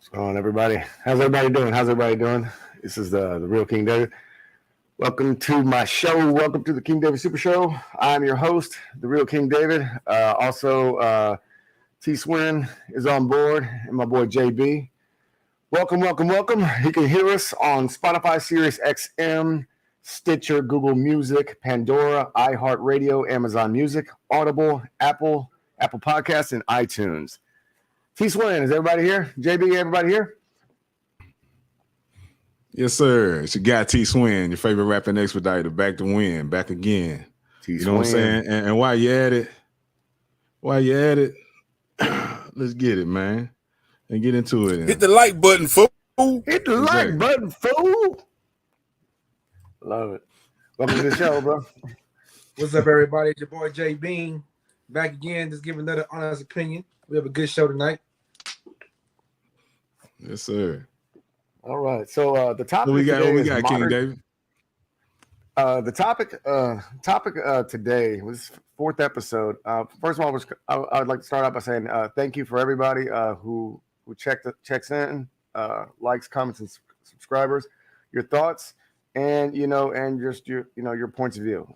What's going on, everybody? How's everybody doing? How's everybody doing? This is the real King David. Welcome to my show. Welcome to the King David Super Show. I'm your host, the real King David. T Swin is on board, and my boy JB. Welcome, welcome, welcome. You can hear us on Spotify, Sirius XM, Stitcher, Google Music, Pandora, iHeartRadio, Amazon Music, Audible, Apple Podcasts, and iTunes. T Swin, is everybody here? JB, everybody here? Yes, sir. It's your guy T Swin, your favorite rapping expediter, back to win, back again. T-Swin. You know what I'm saying? And while you at it, let's get it, man. And get into it. Hit the like button, fool. Hit the like button, fool. Love it. Welcome to the show, bro. What's up, everybody? It's your boy Jay Bean. Back again, just giving another honest opinion. We have a good show tonight. Yes, sir. All right. So the topic we got modern, King David. The topic today was fourth episode. First of all, I would like to start out by saying thank you for everybody who checks in, likes, comments, and subscribers. Your thoughts and just your points of view.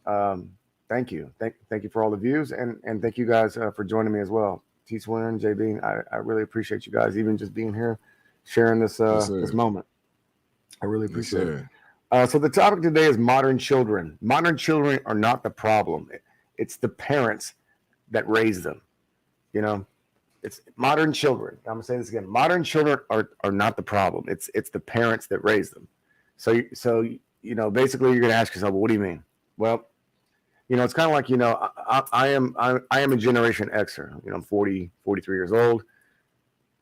Thank you. Thank you for all the views and thank you guys for joining me as well. T Swin, JB, I really appreciate you guys even just being here, sharing this this moment. I really appreciate it. So the topic today is modern children. Modern children are not the problem. It's the parents that raise them. You know, it's modern children. I'm gonna say this again. Modern children are not the problem. It's the parents that raise them. So basically you're gonna ask yourself, well, what do you mean? Well, it's kind of like, I am a Generation Xer. I'm 43 years old.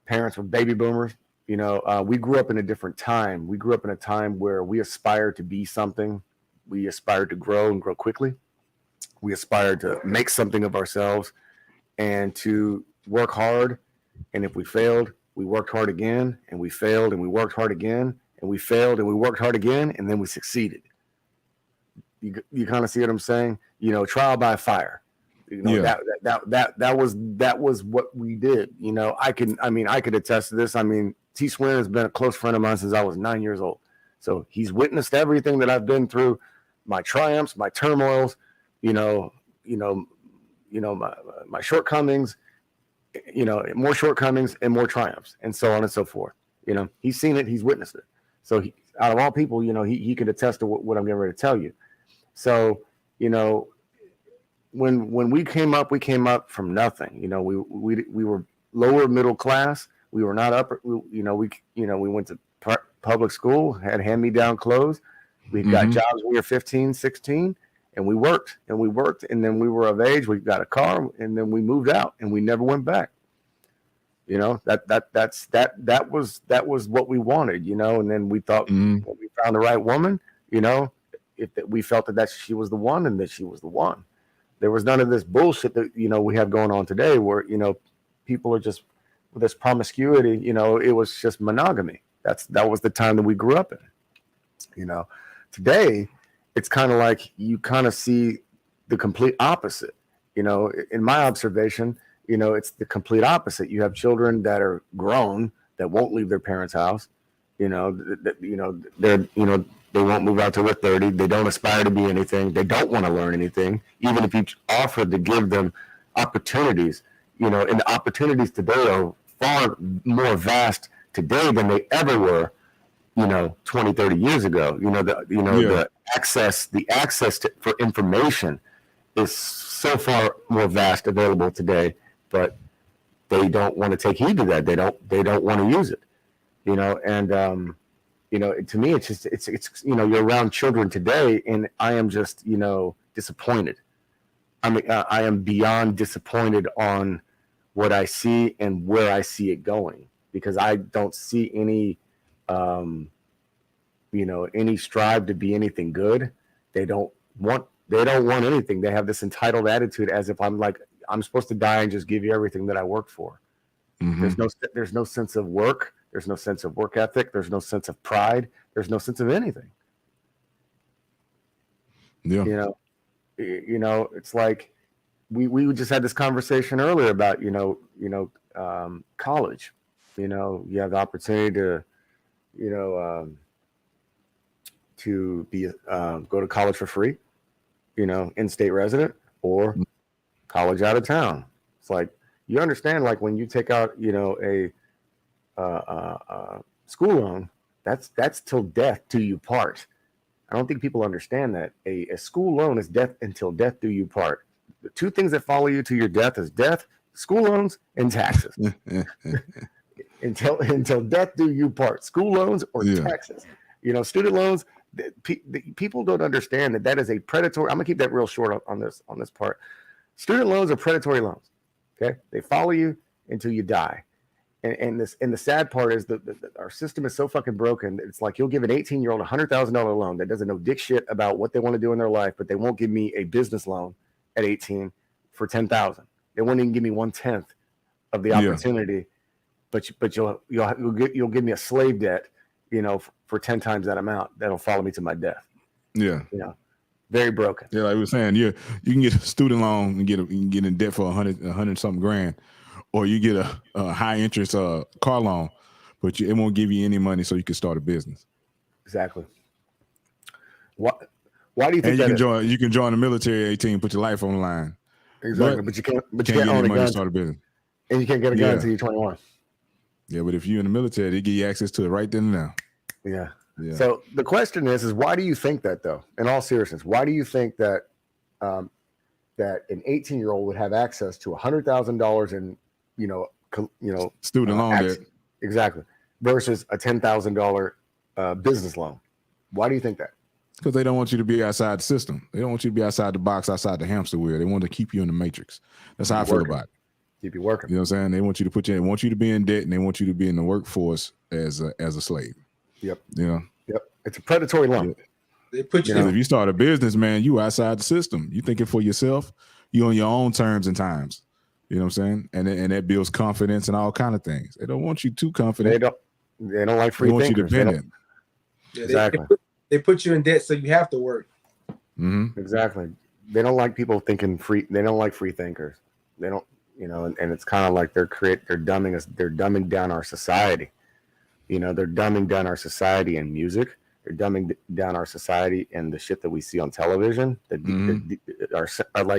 Parents were baby boomers. We grew up in a different time. We grew up in a time where we aspired to be something. We aspired to grow and grow quickly. We aspired to make something of ourselves and to work hard. And if we failed, we worked hard again, and we failed, and we worked hard again, and we failed, and we worked hard again, and then we succeeded. You kind of see what I'm saying? Trial by fire. That was what we did. I could attest to this. T Swin has been a close friend of mine since I was 9 years old. So he's witnessed everything that I've been through, my triumphs, my turmoils, my shortcomings, more shortcomings and more triumphs, and so on and so forth. He's seen it, he's witnessed it. So out of all people, he can attest to what I'm getting ready to tell you. So, when we came up from nothing. We were lower middle class. We were not upper. We went to public school, had hand-me-down clothes. We got jobs when we were 15, 16, and we worked, and then we were of age. We got a car, and then we moved out, and we never went back. That was what we wanted, and then we thought when we found the right woman, if we felt that she was the one, and that she was the one. There was none of this bullshit that we have going on today, where people are just with this promiscuity. It was just monogamy. That was the time that we grew up in. Today it's kind of like you kind of see the complete opposite. In my observation, it's the complete opposite. You have children that are grown that won't leave their parents' house. They won't move out till they're 30. They don't aspire to be anything. They don't want to learn anything, even if you offer to give them opportunities. And the opportunities today are far more vast today than they ever were, 20, 30 years ago. The access for information is so far more vast available today, but they don't want to take heed to that. They don't want to use it. To me, it's you're around children today, and I am just, disappointed. I am beyond disappointed on what I see and where I see it going, because I don't see any strive to be anything good. They don't want anything. They have this entitled attitude, as if I'm supposed to die and just give you everything that I worked for. There's no sense of work. There's no sense of work ethic. There's no sense of pride. There's no sense of anything. Yeah. It's like we just had this conversation earlier about, college. You know, you have the opportunity to, you know, to be go to college for free, you know, in-state resident or college out of town. It's like you understand, like when you take out, you know, a school loan, that's till death do you part. I don't think people understand that a school loan is death until death do you part. The two things that follow you to your death is death, school loans, and taxes. until death do you part. School loans or taxes. You know, student loans. People don't understand that is a predatory. I'm gonna keep that real short on this part. Student loans are predatory loans. Okay, they follow you until you die. And the sad part is that our system is so fucking broken. It's like you'll give an 18-year-old $100,000 loan that doesn't know dick shit about what they want to do in their life, but they won't give me a business loan at 18 for $10,000. They won't even give me 1/10 of the opportunity. But you'll give me a slave debt, you know, for 10 times that amount. That'll follow me to my death. Yeah, you know, very broken. Yeah, like we were saying, you can get a student loan and you can get in debt for 100 something grand. Or you get a high interest car loan, but it won't give you any money so you can start a business. Exactly. Why do you think you can join the military at 18, put your life on the line. Exactly, but you can't get any money to start a business. And you can't get a gun until you're 21. Yeah, but if you're in the military, they give you access to it right then and now. Yeah. So the question is why do you think that though? In all seriousness, why do you think that that an 18-year-old would have access to $100,000 in student loan debt. Exactly. Versus a $10,000 business loan. Why do you think that? Because they don't want you to be outside the system. They don't want you to be outside the box, outside the hamster wheel. They want to keep you in the matrix. That's how I feel about it. Keep you working. You know what I'm saying? They want you to they want you to be in debt, and they want you to be in the workforce as a slave. Yep. You know? Yep. It's a predatory loan. Yeah. They put you. If you start a business, man, you outside the system. You thinking for yourself. You on your own terms and times. You know what I'm saying? And that builds confidence and all kind of things. They don't want you too confident. They don't like free thinkers. They want you dependent. Exactly. They put you in debt so you have to work. Mm-hmm. Exactly. They don't like people thinking free. They don't like free thinkers. They don't, you know, and it's kind of like they're dumbing us. They're dumbing down our society. You know, they're dumbing down our society in music. They're dumbing down our society and the shit that we see on television. Like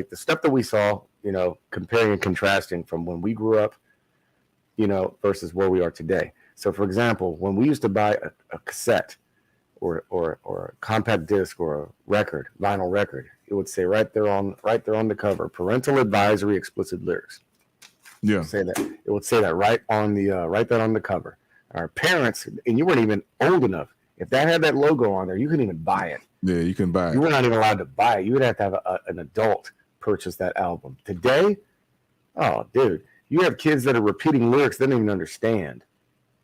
the stuff that we saw, you know, comparing and contrasting from when we grew up, you know, versus where we are today. So, for example, when we used to buy a cassette or a compact disc or a record, vinyl record, it would say right there on the cover, parental advisory, explicit lyrics. Yeah, it would say that right on the cover. Our parents, and you weren't even old enough. If that had that logo on there, you couldn't even buy it. Yeah, you can buy it. You were not even allowed to buy it. You would have to have an adult purchase that album. Today, oh, dude, you have kids that are repeating lyrics they don't even understand.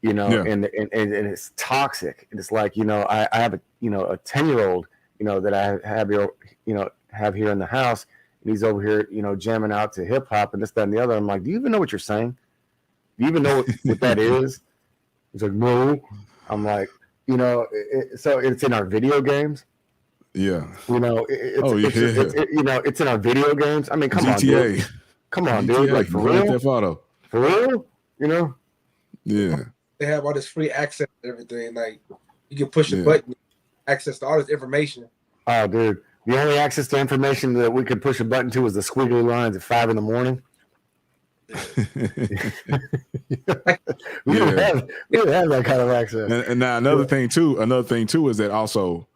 You know, and it's toxic. And it's like, you know, I have a 10-year-old, you know, that I have here, have here in the house, and he's over here, you know, jamming out to hip hop and this, that, and the other. I'm like, do you even know what you're saying? Do you even know what that is? He's like, no. I'm like, you know, so it's in our video games. Yeah. You know, it's in our video games. I mean, come on, dude. Come on, dude. Like, for real? For real? You know? Yeah. They have all this free access to everything. Like, you can push a button, access to all this information. Oh, dude. The only access to information that we could push a button to was the squiggly lines at 5 a.m. We don't have that kind of access. And now another thing too is that also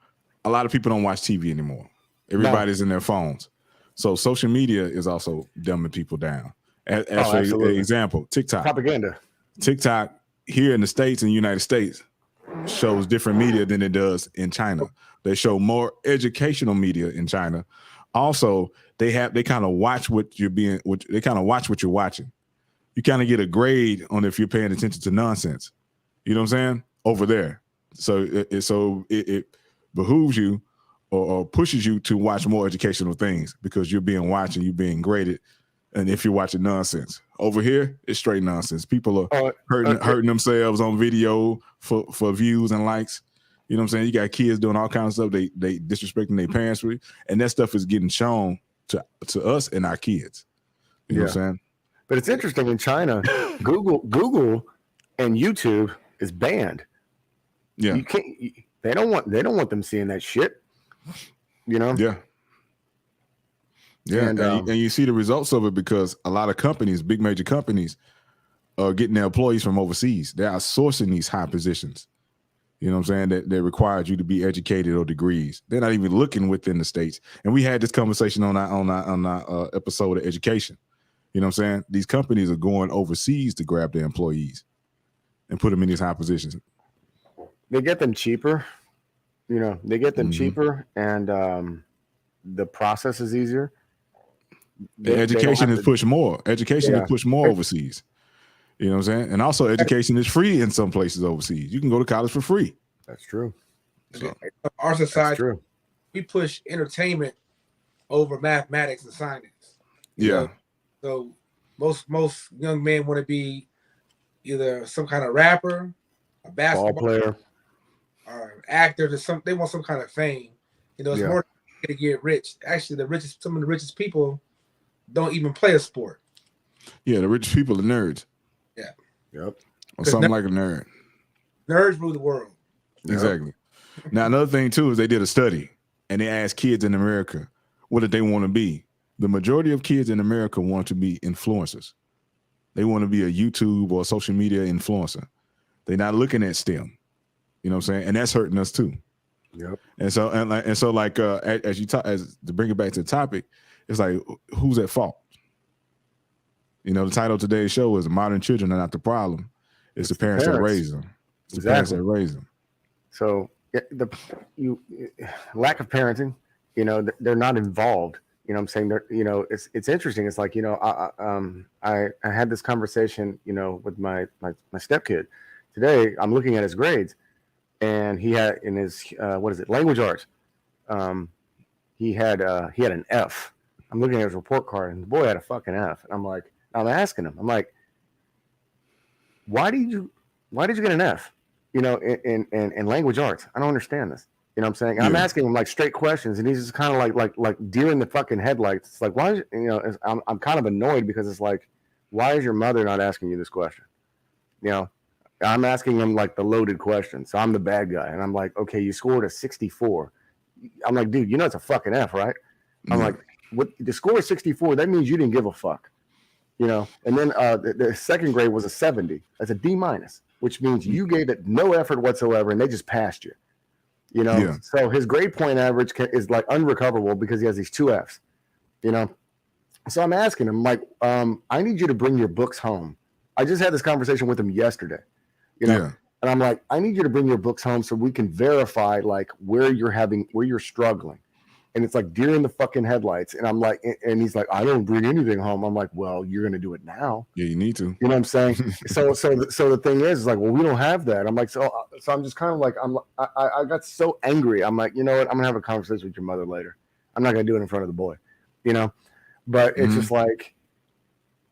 a lot of people don't watch TV anymore. Everybody's in their phones. So social media is also dumbing people down. As for example, TikTok. Propaganda. TikTok here in the States, in the United States, shows different media than it does in China. They show more educational media in China. Also, they kind of watch what you're watching. You kind of get a grade on if you're paying attention to nonsense. You know what I'm saying? Over there. So it behooves you or pushes you to watch more educational things because you're being watched and you're being graded. And if you're watching nonsense over here, it's straight nonsense. People are hurting themselves on video for views and likes. You know what I'm saying? You got kids doing all kinds of stuff. They disrespecting their parents, and that stuff is getting shown to us and our kids. You know what I'm saying? But it's interesting in China, Google and YouTube is banned. Yeah. You can't. They don't want them seeing that shit. You know. Yeah. Yeah, and you see the results of it because a lot of companies, big major companies, are getting their employees from overseas. They are sourcing these high positions. You know what I'm saying? That requires you to be educated or degrees. They're not even looking within the states. And we had this conversation on our episode of education. You know what I'm saying? These companies are going overseas to grab their employees and put them in these high positions. They get them cheaper. You know, they get them cheaper, and the process is easier. Education is pushed more. Education is pushed more overseas. You know what I'm saying? And also education is free in some places overseas. You can go to college for free. That's true. So, our society, we push entertainment over mathematics and science. Yeah. So most young men want to be either some kind of rapper, a basketball player, or actor. They want some kind of fame. You know, it's more to get rich. Actually, some of the richest people don't even play a sport. Yeah, the richest people are nerds. Yeah. Yep. Or something like a nerd. Nerds rule the world. Exactly. Now, another thing, too, is they did a study, and they asked kids in America, what did they want to be? The majority of kids in America want to be influencers. They want to be a YouTube or social media influencer. They're not looking at STEM. You know what I'm saying? And that's hurting us, too. Yep. And so, as to bring it back to the topic, it's like, who's at fault? You know, the title of today's show is "Modern Children Are Not the Problem. It's the parents that raise them." It's the parents that raise them. So lack of parenting. You know, they're not involved. You know what I'm saying? It's interesting. It's like, you know, I had this conversation, you know, with my stepkid today. I'm looking at his grades, and he had in his language arts. He had an F. I'm looking at his report card, and the boy had a fucking F. And I'm asking him, I'm like, why did you get an F? You know, in language arts. I don't understand this. You know what I'm saying? And I'm asking him like straight questions, and he's just kind of like deer in the fucking headlights. It's like, why? I'm kind of annoyed because it's like, why is your mother not asking you this question? You know, I'm asking him like the loaded question. So I'm the bad guy, and I'm like, okay, you scored a 64. I'm like, dude, you know it's a fucking F, right? I'm like, what? The score is 64. That means you didn't give a fuck. You know, and then the second grade was a 70. That's a D minus, which means you gave it no effort whatsoever, and they just passed you. You know, so his grade point average is like unrecoverable because he has these 2 Fs. You know, so I'm asking him like, I need you to bring your books home. I just had this conversation with him yesterday. You know, and I'm like, I need you to bring your books home so we can verify like where you're struggling. And it's like deer in the fucking headlights. And I'm like, and he's like, I don't bring anything home. I'm like, well, you're going to do it now. Yeah, you need to. You know what I'm saying? so the thing is like, well, we don't have that. I'm like, so I'm just kind of like, I got so angry. I'm like, you know what? I'm going to have a conversation with your mother later. I'm not going to do it in front of the boy, you know? But it's just like,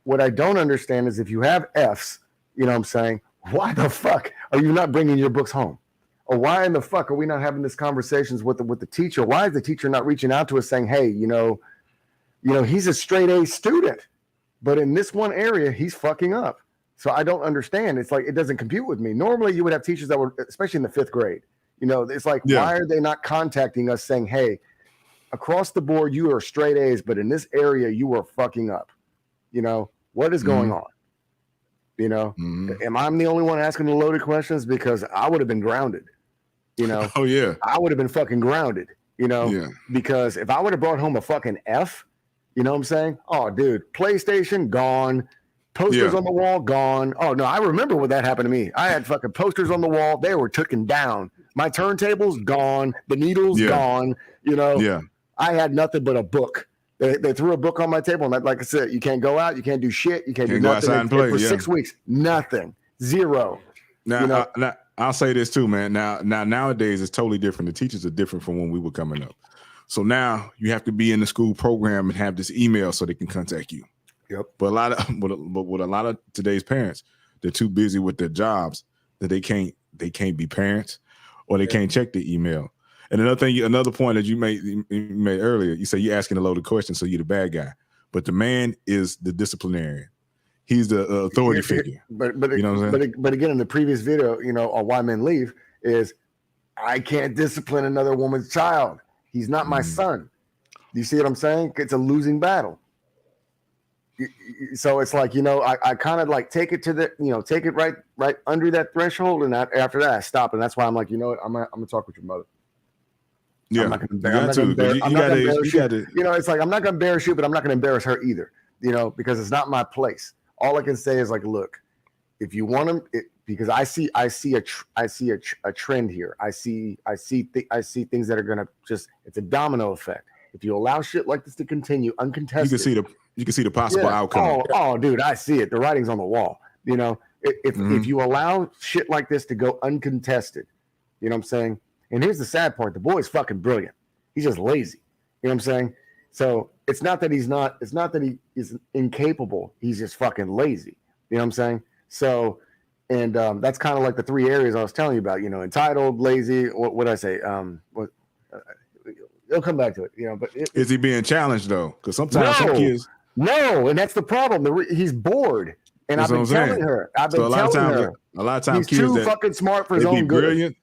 what I don't understand is if you have Fs, you know what I'm saying? Why the fuck are you not bringing your books home? Or why in the fuck are we not having these conversations with the teacher? Why is the teacher not reaching out to us saying, hey, you know, he's a straight A student, but in this one area, he's fucking up. So I don't understand. It's like, it doesn't compute with me. Normally you would have teachers that were, especially in the 5th grade, you know, it's like, why are they not contacting us saying, hey, across the board, you are straight A's, but in this area, you are fucking up. You know, what is going on? You know, am I the only one asking the loaded questions? Because I would have been grounded. You know, I would have been fucking grounded, you know, because if I would have brought home a fucking F, you know what I'm saying? Oh, dude, PlayStation gone, posters on the wall gone. Oh, no, I remember when that happened to me. I had fucking posters on the wall. They were taken down. My turntables gone. The needles gone. You know, I had nothing but a book. They threw a book on my table. And like I said, you can't go out. You can't do shit. You can't do nothing. And play, for 6 weeks, nothing. Zero. Now, you know? I'll say this too, man. Nowadays it's totally different. The teachers are different from when we were coming up. So now you have to be in the school program and have this email so they can contact you. Yep. But with a lot of today's parents, they're too busy with their jobs that they can't be parents or they can't check the email. And another point that you made earlier, you say you're asking a loaded question, so you're the bad guy. But the man is the disciplinarian. he's the authority figure. But you know what I'm saying? but again, in the previous video, on Why Men Leave is I can't discipline another woman's child. He's not my son. You see what I'm saying? It's a losing battle. So it's like, I kind of like take it to the, take it right under that threshold, and after that I stop, and that's why I'm like, you know what, I'm gonna talk with your mother. Yeah, I'm not gonna embarrass you. It's like I'm not gonna embarrass you, but I'm not gonna embarrass her either. Because it's not my place. All I can say is like, look, if you want them, because I see a trend here. I see things that are gonna it's a domino effect. If you allow shit like this to continue uncontested, you can see the possible outcome. Oh, dude, I see it. The writing's on the wall. If you allow shit like this to go uncontested, you know what I'm saying? And here's the sad part: the boy's fucking brilliant. He's just lazy. You know what I'm saying? So it's not that he is incapable. He's just fucking lazy. You know what I'm saying? So, and that's kind of like the three areas I was telling you about. Entitled, lazy. What did I say? He'll come back to it. But is he being challenged though? Because sometimes some kids. No, and that's the problem. He's bored, and I've been telling her. A lot of times, he's kids too fucking smart for his own good. Brilliant.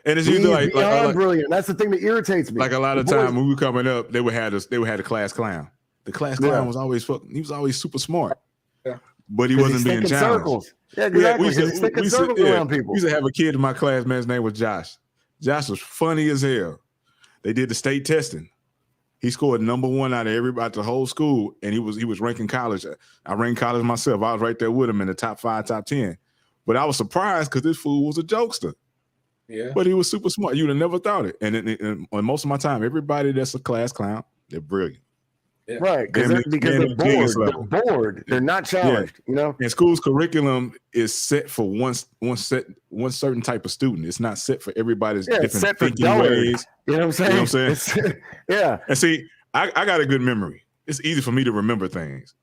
And it's usually like brilliant. That's the thing that irritates me. Like a lot of time when we were coming up, they would have a class clown. The class clown was always he was always super smart. Yeah. But he wasn't being challenged. Circles. Yeah, exactly. He's thinking circles around people. We used to have a kid in my class, man's name was Josh. Josh was funny as hell. They did the state testing. He scored #1 out of everybody, the whole school, and he was ranking college. I ranked college myself. I was right there with him in the top 5, top 10. But I was surprised because this fool was a jokester. Yeah. But he was super smart. You'd have never thought it. And most of my time, everybody that's a class clown, they're brilliant. Yeah. Right. Because they're bored. They're not challenged. And school's curriculum is set for one certain type of student. It's not set for everybody's different thinking ways. You know what I'm saying? Yeah. And see, I got a good memory. It's easy for me to remember things.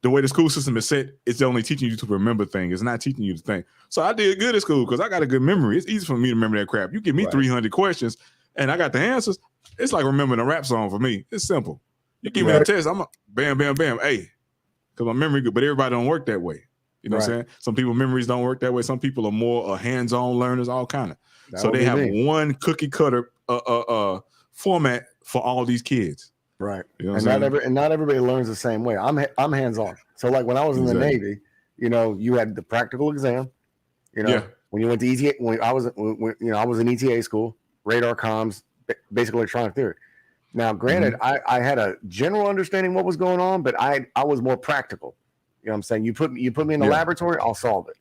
The way the school system is set, it's only teaching you to remember things. It's not teaching you to think. So I did good at school because I got a good memory. It's easy for me to remember that crap. You give me 300 questions and I got the answers. It's like remembering a rap song for me. It's simple. You give me a test, I'm a bam, bam, bam. Hey, because my memory good, but everybody don't work that way. You know what I'm saying? Some people memories don't work that way. Some people are more hands-on learners, all kind of. So they have one cookie cutter format for all these kids. Right. And not everybody learns the same way. I'm hands-on. So like when I was in the Navy, you had the practical exam. When you went to ETA, I was in ETA school, radar comms, basic electronic theory. Now, granted, I had a general understanding what was going on, but I was more practical. You know what I'm saying? You put me in the laboratory, I'll solve it.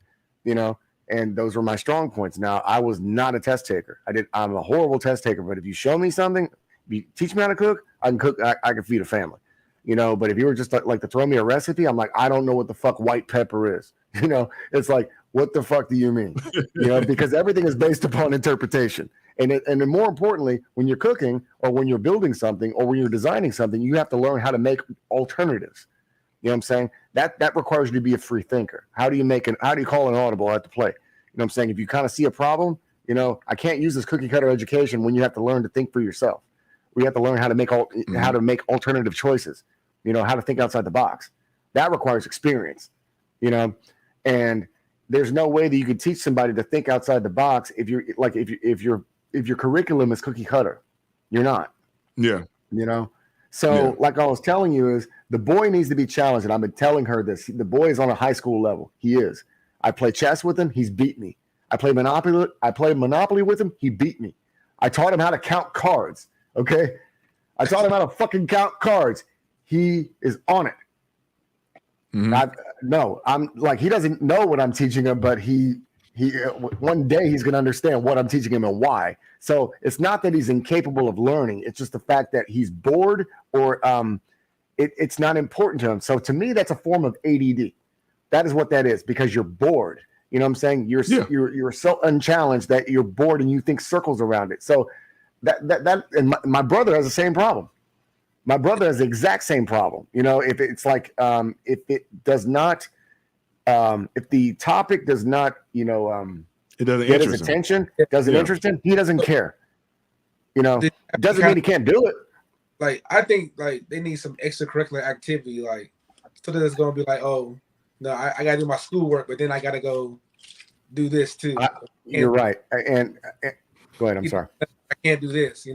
And those were my strong points. Now, I was not a test taker. I'm a horrible test taker, but if you show me something, you teach me how to cook, I can cook, I can feed a family. But if you were just like to throw me a recipe, I'm like, I don't know what the fuck white pepper is. It's like, what the fuck do you mean? Because everything is based upon interpretation. And then more importantly, when you're cooking or when you're building something or when you're designing something, you have to learn how to make alternatives. You know what I'm saying? That requires you to be a free thinker. How do you call an audible at the play? You know what I'm saying? If you kind of see a problem, I can't use this cookie cutter education when you have to learn to think for yourself. We have to learn how to make alternative choices, how to think outside the box. That requires experience, and there's no way that you could teach somebody to think outside the box if your curriculum is cookie cutter. You're not. Yeah. So like I was telling you is the boy needs to be challenged. And I've been telling her this. The boy is on a high school level. He is. I play chess with him. He's beat me. I played Monopoly with him. He beat me. I taught him how to count cards. Okay. I taught him how to fucking count cards. He is on it. I'm like, he doesn't know what I'm teaching him, but he one day he's going to understand what I'm teaching him and why. So it's not that he's incapable of learning. It's just the fact that he's bored or it's not important to him. So to me, that's a form of ADD. That is what that is, because you're bored. You know what I'm saying? You're so unchallenged that you're bored and you think circles around it. So that and my brother has the same problem. My brother has the exact same problem. If it's like if it does not if the topic does not, it doesn't get his attention, doesn't interest him, he doesn't care. It doesn't mean he can't do it. Like, I think like they need some extracurricular activity, like so that it's gonna be like, oh, no, I gotta do my schoolwork, but then I gotta go do this too. You're right. And go ahead. I'm sorry. I can't do this,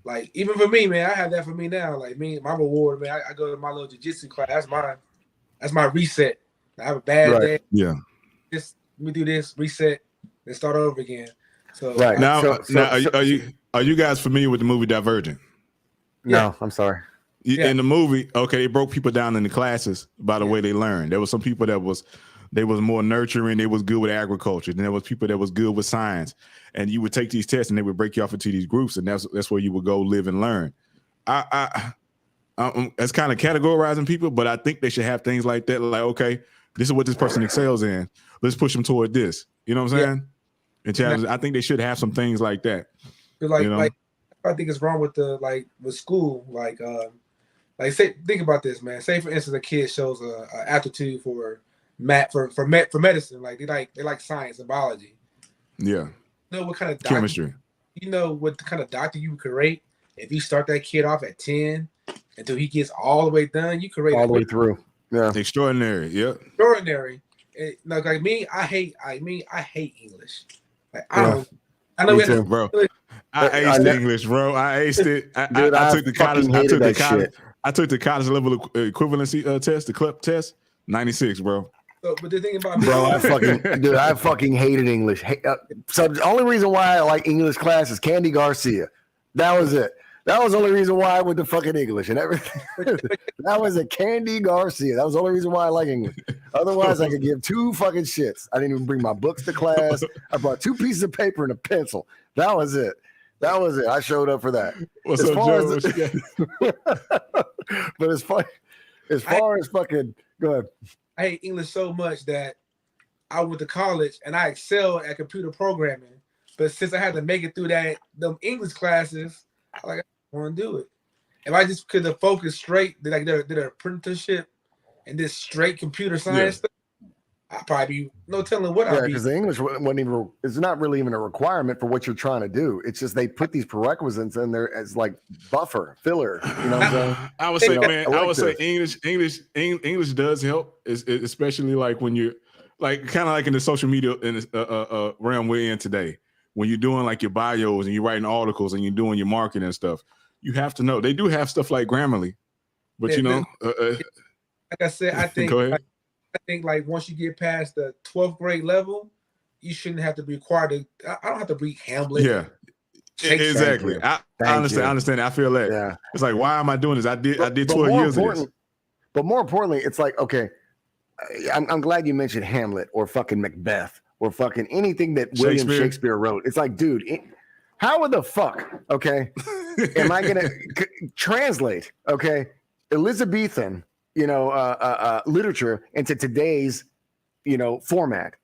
like even for me, man, I have that for me now. Like my reward, man, I go to my little jiu-jitsu class. That's my reset. I have a bad day. Yeah. Just let me do this, reset, and start over again. So right now, are you guys familiar with the movie Divergent? No, I'm sorry. In the movie, okay, they broke people down in the classes by the way they learned. There was some people that was more nurturing, they was good with agriculture. Then there was people that was good with science. And you would take these tests and they would break you off into these groups, and that's where you would go live and learn. That's kind of categorizing people, but I think they should have things like that. Like, okay, this is what this person excels in. Let's push them toward this. You know what I'm saying? And I think they should have some things like that. Like I think it's wrong with with school. Think about this, man. Say for instance, a kid shows a aptitude for math for medicine. Like they like science and biology. Yeah. You know what kind of doctor, chemistry? You know what kind of doctor you create if you start that kid off at 10 until he gets all the way done. You create all the way through. Yeah. Extraordinary. Yeah. Extraordinary. Like me, I hate English. Like I don't. I know me too, bro. I aced English, bro. I aced it. I took the college. I took the college level equivalency test, the CLEP test. 96, bro. So, but the thing about me, bro, I fucking hated English. So the only reason why I like English class is Candy Garcia. That was it. That was the only reason why I went to fucking English and everything. That was a Candy Garcia. That was the only reason why I like English. Otherwise, I could give two fucking shits. I didn't even bring my books to class. I brought 2 pieces of paper and a pencil. That was it. That was it. I showed up for that. What's up, Joe? But as far as fucking, go ahead. I hate English so much that I went to college and I excelled at computer programming. But since I had to make it through them English classes, I want to do it. If I just could have focused straight, did an apprenticeship and did straight computer science stuff, I'd probably be no telling what I'd be. Because the English wasn't even, it's not really even a requirement for what you're trying to do. It's just they put these prerequisites in there as like buffer, filler. You know what I'm saying? I would say, man, I would say English does help, especially like when you're like kind of like in the social media in the realm we're in today. When you're doing like your bios and you're writing articles and you're doing your marketing and stuff, you have to know. They do have stuff like Grammarly, but like I said, I think. Go ahead. I think like once you get past the 12th grade level, you shouldn't have to be required to. I don't have to read Hamlet. Yeah, exactly. I understand. I feel that. Yeah. It's like, why am I doing this? I did 12 years of this. But more importantly, it's like, okay, I'm glad you mentioned Hamlet or fucking Macbeth or fucking anything that William Shakespeare wrote. It's like, dude, how the fuck, okay, am I gonna translate, okay, Elizabethan, literature into today's, format?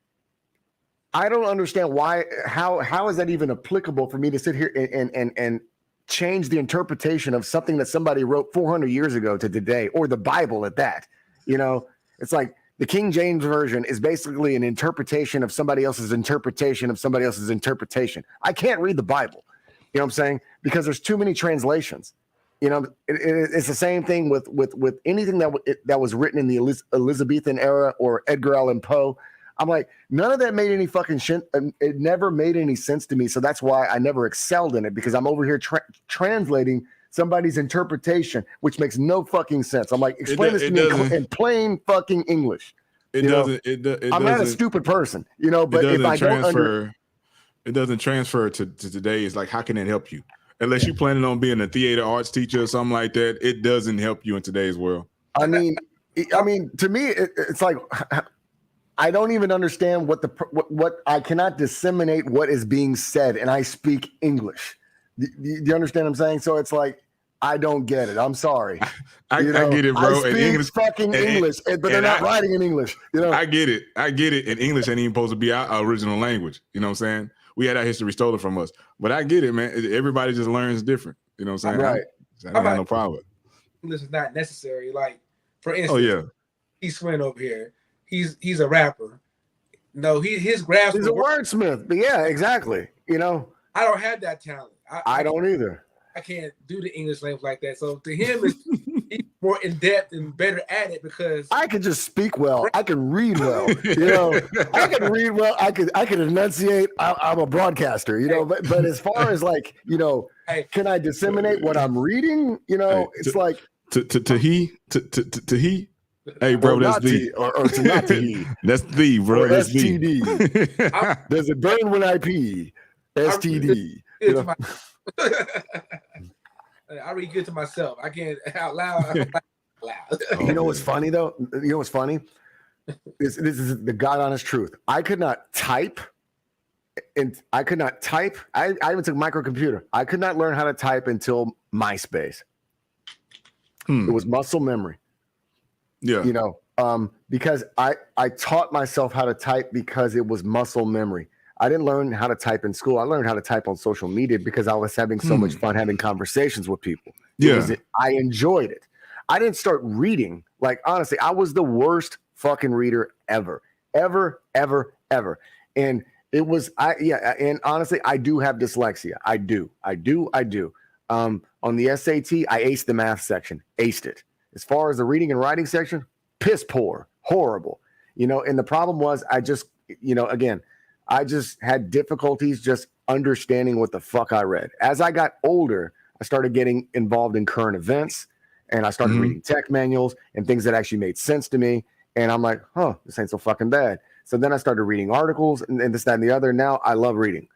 I don't understand why. How is that even applicable for me to sit here and change the interpretation of something that somebody wrote 400 years ago to today, or the Bible at that? It's like the King James Version is basically an interpretation of somebody else's interpretation of somebody else's interpretation. I can't read the Bible, you know what I'm saying? Because there's too many translations. It's the same thing with anything that was written in the Elizabethan era or Edgar Allan Poe. I'm like, none of that made any fucking shit. It never made any sense to me. So that's why I never excelled in it, because I'm over here translating somebody's interpretation, which makes no fucking sense. I'm like, explain this to me in plain fucking English. I'm not a stupid person, but if I don't it doesn't transfer to today. It's like, how can it help you? Unless you're planning on being a theater arts teacher or something like that, it doesn't help you in today's world. I mean, to me, it's like, I don't even understand what I cannot disseminate what is being said, and I speak English. Do you understand what I'm saying? So it's like, I don't get it. I'm sorry. I get it, bro. I speak fucking English, but they're not writing in English. I get it. And English ain't even supposed to be our original language. You know what I'm saying? We had our history stolen from us. But I get it, man. Everybody just learns different. You know what I'm saying? Right. I don't have no problem. English is not necessary. Like, for instance, Keith Sweat over here. He's a rapper. No, his grasp. He's a wordsmith. But yeah, exactly. I don't have that talent. I don't either. I can't do the English language like that. So to him, he's more in depth and better at it because I can just speak well. I can read well. You know, I can read well. I can enunciate. I'm a broadcaster. You know, but as far as like, you know, can I disseminate what I'm reading? You know, it's like to he. Hey, bro, that's the or to not to he. That's the bro. Or That's STD. Does it burn when I pee? STD. You know? I read good to myself. I can't out loud. You know what's funny though? You know what's funny? This is the God honest truth. I could not type, and I could not type. I even took microcomputer. I could not learn how to type until MySpace. It was muscle memory. Yeah. You know, because I taught myself how to type because it was muscle memory. I didn't learn how to type in school. I learned how to type on social media because I was having so much fun having conversations with people. I enjoyed it. I didn't start reading. Like, honestly, I was the worst fucking reader ever. And it was, and honestly, I do have dyslexia. I do. On the SAT, I aced the math section. Aced it. As far as the reading and writing section, piss poor. Horrible. You know, and the problem was I just had difficulties just understanding what the fuck I read. As I got older, I started getting involved in current events, and I started reading tech manuals and things that actually made sense to me. And I'm like, this ain't so fucking bad. So then I started reading articles and this, that, and the other. Now I love reading.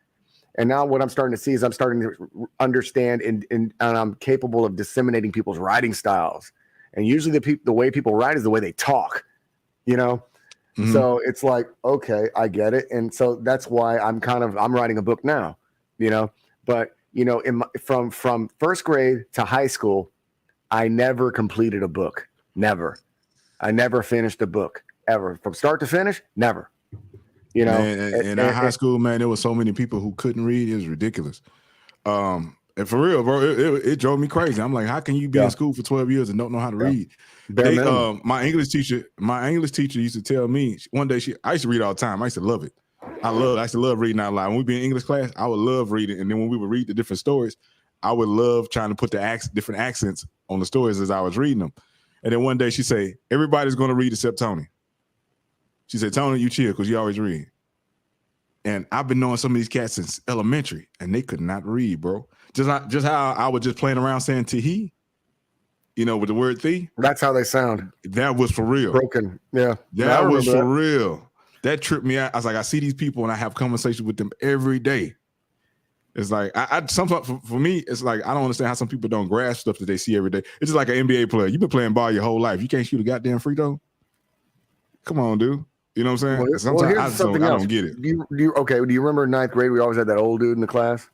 And now what I'm starting to see is I'm starting to understand and I'm capable of disseminating people's writing styles. And usually the way people write is the way they talk, you know? So it's like, okay, I get it. And so that's why I'm writing a book now, you know, but you know, from first grade to high school, I never completed a book. Never. I never finished a book ever from start to finish. Never, you know, in our high school, man, there were so many people who couldn't read. It was ridiculous. And for real, bro, it drove me crazy. I'm like, how can you be in school for 12 years and don't know how to read? My English teacher used to tell me one day I used to read all the time. I used to love it. I used to love reading out loud. When we'd be in English class, I would love reading. And then when we would read the different stories, I would love trying to put the different accents on the stories as I was reading them. And then one day she say, everybody's going to read except Tony. She said, Tony, you chill because you always read. And I've been knowing some of these cats since elementary, and they could not read, bro. Just how I was just playing around saying "he," you know, with the word "thee." That's how they sound. That was for real. Broken, yeah. That was for real. That tripped me out. I was like, I see these people, and I have conversations with them every day. It's like sometimes for me, it's like I don't understand how some people don't grasp stuff that they see every day. It's just like an NBA player. You've been playing ball your whole life. You can't shoot a goddamn free throw. Come on, dude. You know what I'm saying? Sometimes I don't get it. Do you remember in ninth grade we always had that old dude in the class?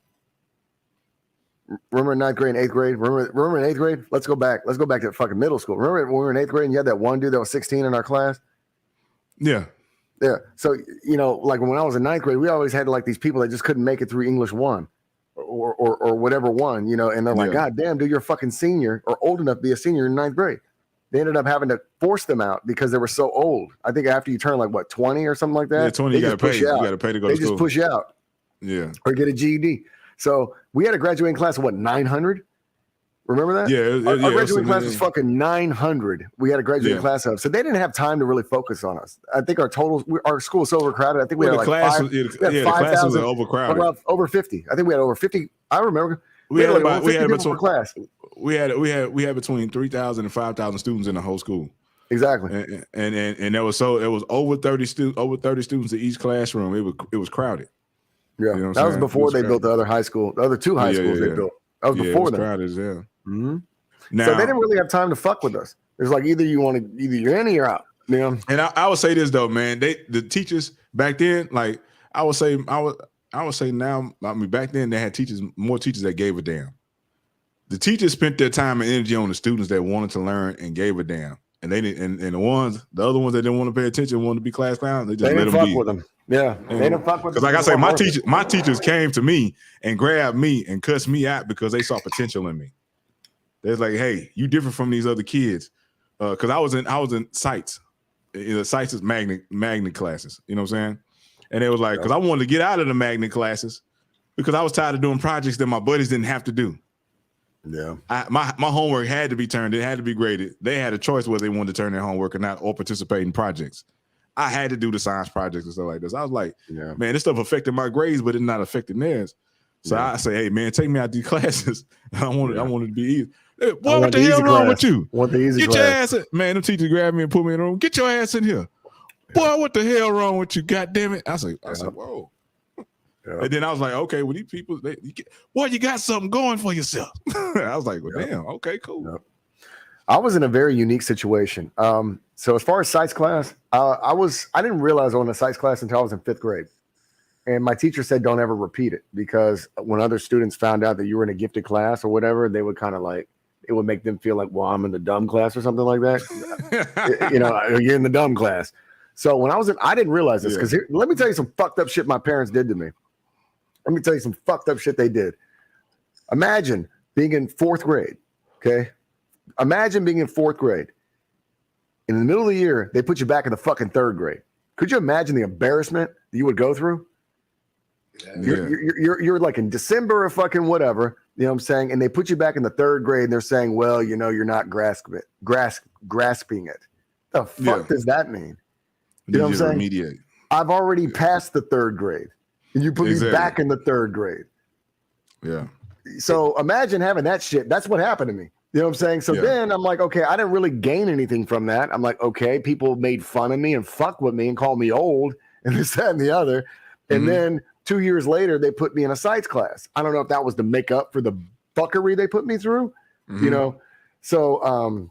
Remember in ninth grade and eighth grade? Remember in eighth grade? Let's go back to fucking middle school. Remember when we were in eighth grade and you had that one dude that was 16 in our class? Yeah. Yeah. So, you know, like when I was in ninth grade, we always had like these people that just couldn't make it through English 1 or whatever one, you know, and they're like, God damn, dude, you're a fucking senior or old enough to be a senior in ninth grade. They ended up having to force them out because they were so old. I think after you turn like what, 20 or something like that. Yeah, 20, you got to pay. You got to pay to go to school. They just push you out. Yeah. Or get a GED. So we had a graduating class of what, 900? Remember that? Yeah. Our graduating class was fucking 900. We had a graduating class of. So they didn't have time to really focus on us. I think our school was so overcrowded. I think we had like the class was overcrowded. Over 50. I think we had over 50. I remember. We had between 3,000 and 5,000 students in the whole school. Exactly. And there was it was over 30 students in each classroom. It was crowded. Yeah. You know that was before they built the other high school. The other two high schools they built. That was before them. Crowded, yeah. Mm-hmm. Now, so they didn't really have time to fuck with us. It's like either you're in or you're out. You know? And I would say this though, man. The teachers back then, like I would say now, I mean, back then they had more teachers that gave a damn. The teachers spent their time and energy on the students that wanted to learn and gave a damn. And they didn't, and the other ones that didn't want to pay attention, wanted to be class clowns, they just let them be. With them. Yeah, they didn't fuck with them. Because like I say, my teachers came to me and grabbed me and cussed me out because they saw potential in me. They're like, "Hey, you different from these other kids." Because I was in sites. Sites is magnet classes. You know what I'm saying? And it was like, because I wanted to get out of the magnet classes because I was tired of doing projects that my buddies didn't have to do. Yeah. My homework had to be turned. It had to be graded. They had a choice whether they wanted to turn their homework or not, or participate in projects. I had to do the science projects and stuff like this. I was like, Yeah. man, this stuff affected my grades, but it's not affecting theirs. So Yeah. I say, hey, man, take me out these classes. I wanted to be easy. Hey, boy, I what want the the hell easy wrong class. with you? Want the easy Get class. your ass in. Man, them teachers grabbed me and put me in the room. Get your ass in here. Boy, what the hell wrong with you? God damn it. I said, whoa. Yeah. And then I was like, okay, well, these people, you got something going for yourself. I was like, well, damn, okay, cool. Yep. I was in a very unique situation. So as far as sites class, I didn't realize I was in a sites class until I was in 5th grade. And my teacher said, don't ever repeat it, because when other students found out that you were in a gifted class or whatever, they would kind of like, it would make them feel like, well, I'm in the dumb class or something like that. You're in the dumb class. So when I didn't realize this, because let me tell you some fucked up shit my parents did to me. Let me tell you some fucked up shit they did. Imagine being in 4th grade, okay? Imagine being in 4th grade. In the middle of the year, they put you back in the fucking 3rd grade. Could you imagine the embarrassment that you would go through? Yeah. You're like in December or fucking whatever, you know what I'm saying? And they put you back in the 3rd grade and they're saying, well, you're not grasping it. The fuck does that mean? You know what I'm saying? Remediate. I've already passed the 3rd grade and you put me back in the 3rd grade. Yeah. So imagine having that shit. That's what happened to me. You know what I'm saying? So then I'm like, okay, I didn't really gain anything from that. I'm like, okay, people made fun of me and fuck with me and call me old and this, that, and the other. And then 2 years later, they put me in a sites class. I don't know if that was to make up for the fuckery they put me through, you know? So,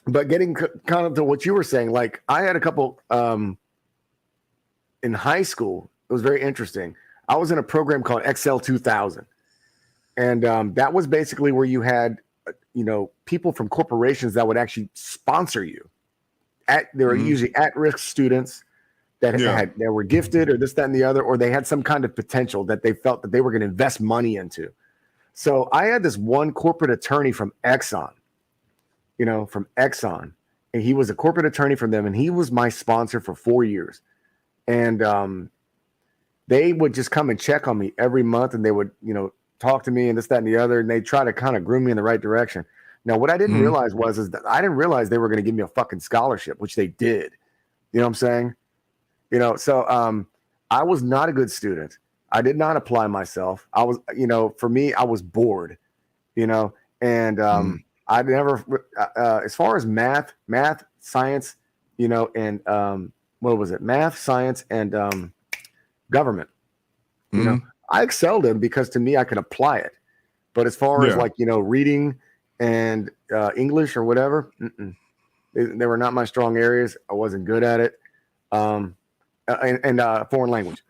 but getting kind of to what you were saying, like I had a couple in high school. It was very interesting. I was in a program called Excel 2000. And that was basically where you had, people from corporations that would actually sponsor you. They were usually at-risk students that were gifted or this, that, and the other, or they had some kind of potential that they felt that they were going to invest money into. So I had this one corporate attorney from Exxon, and he was a corporate attorney from them, and he was my sponsor for 4 years. And they would just come and check on me every month, and they would, talk to me and this, that, and the other, and they try to kind of groom me in the right direction. Now, what I didn't realize is that I didn't realize they were going to give me a fucking scholarship, which they did. You know what I'm saying? So I was not a good student. I did not apply myself. I was, for me, I was bored, and I never, as far as math, science, and what was it? Math, science, and government, I excelled in because to me, I could apply it. But as far as reading and English or whatever, they were not my strong areas. I wasn't good at it. And foreign language.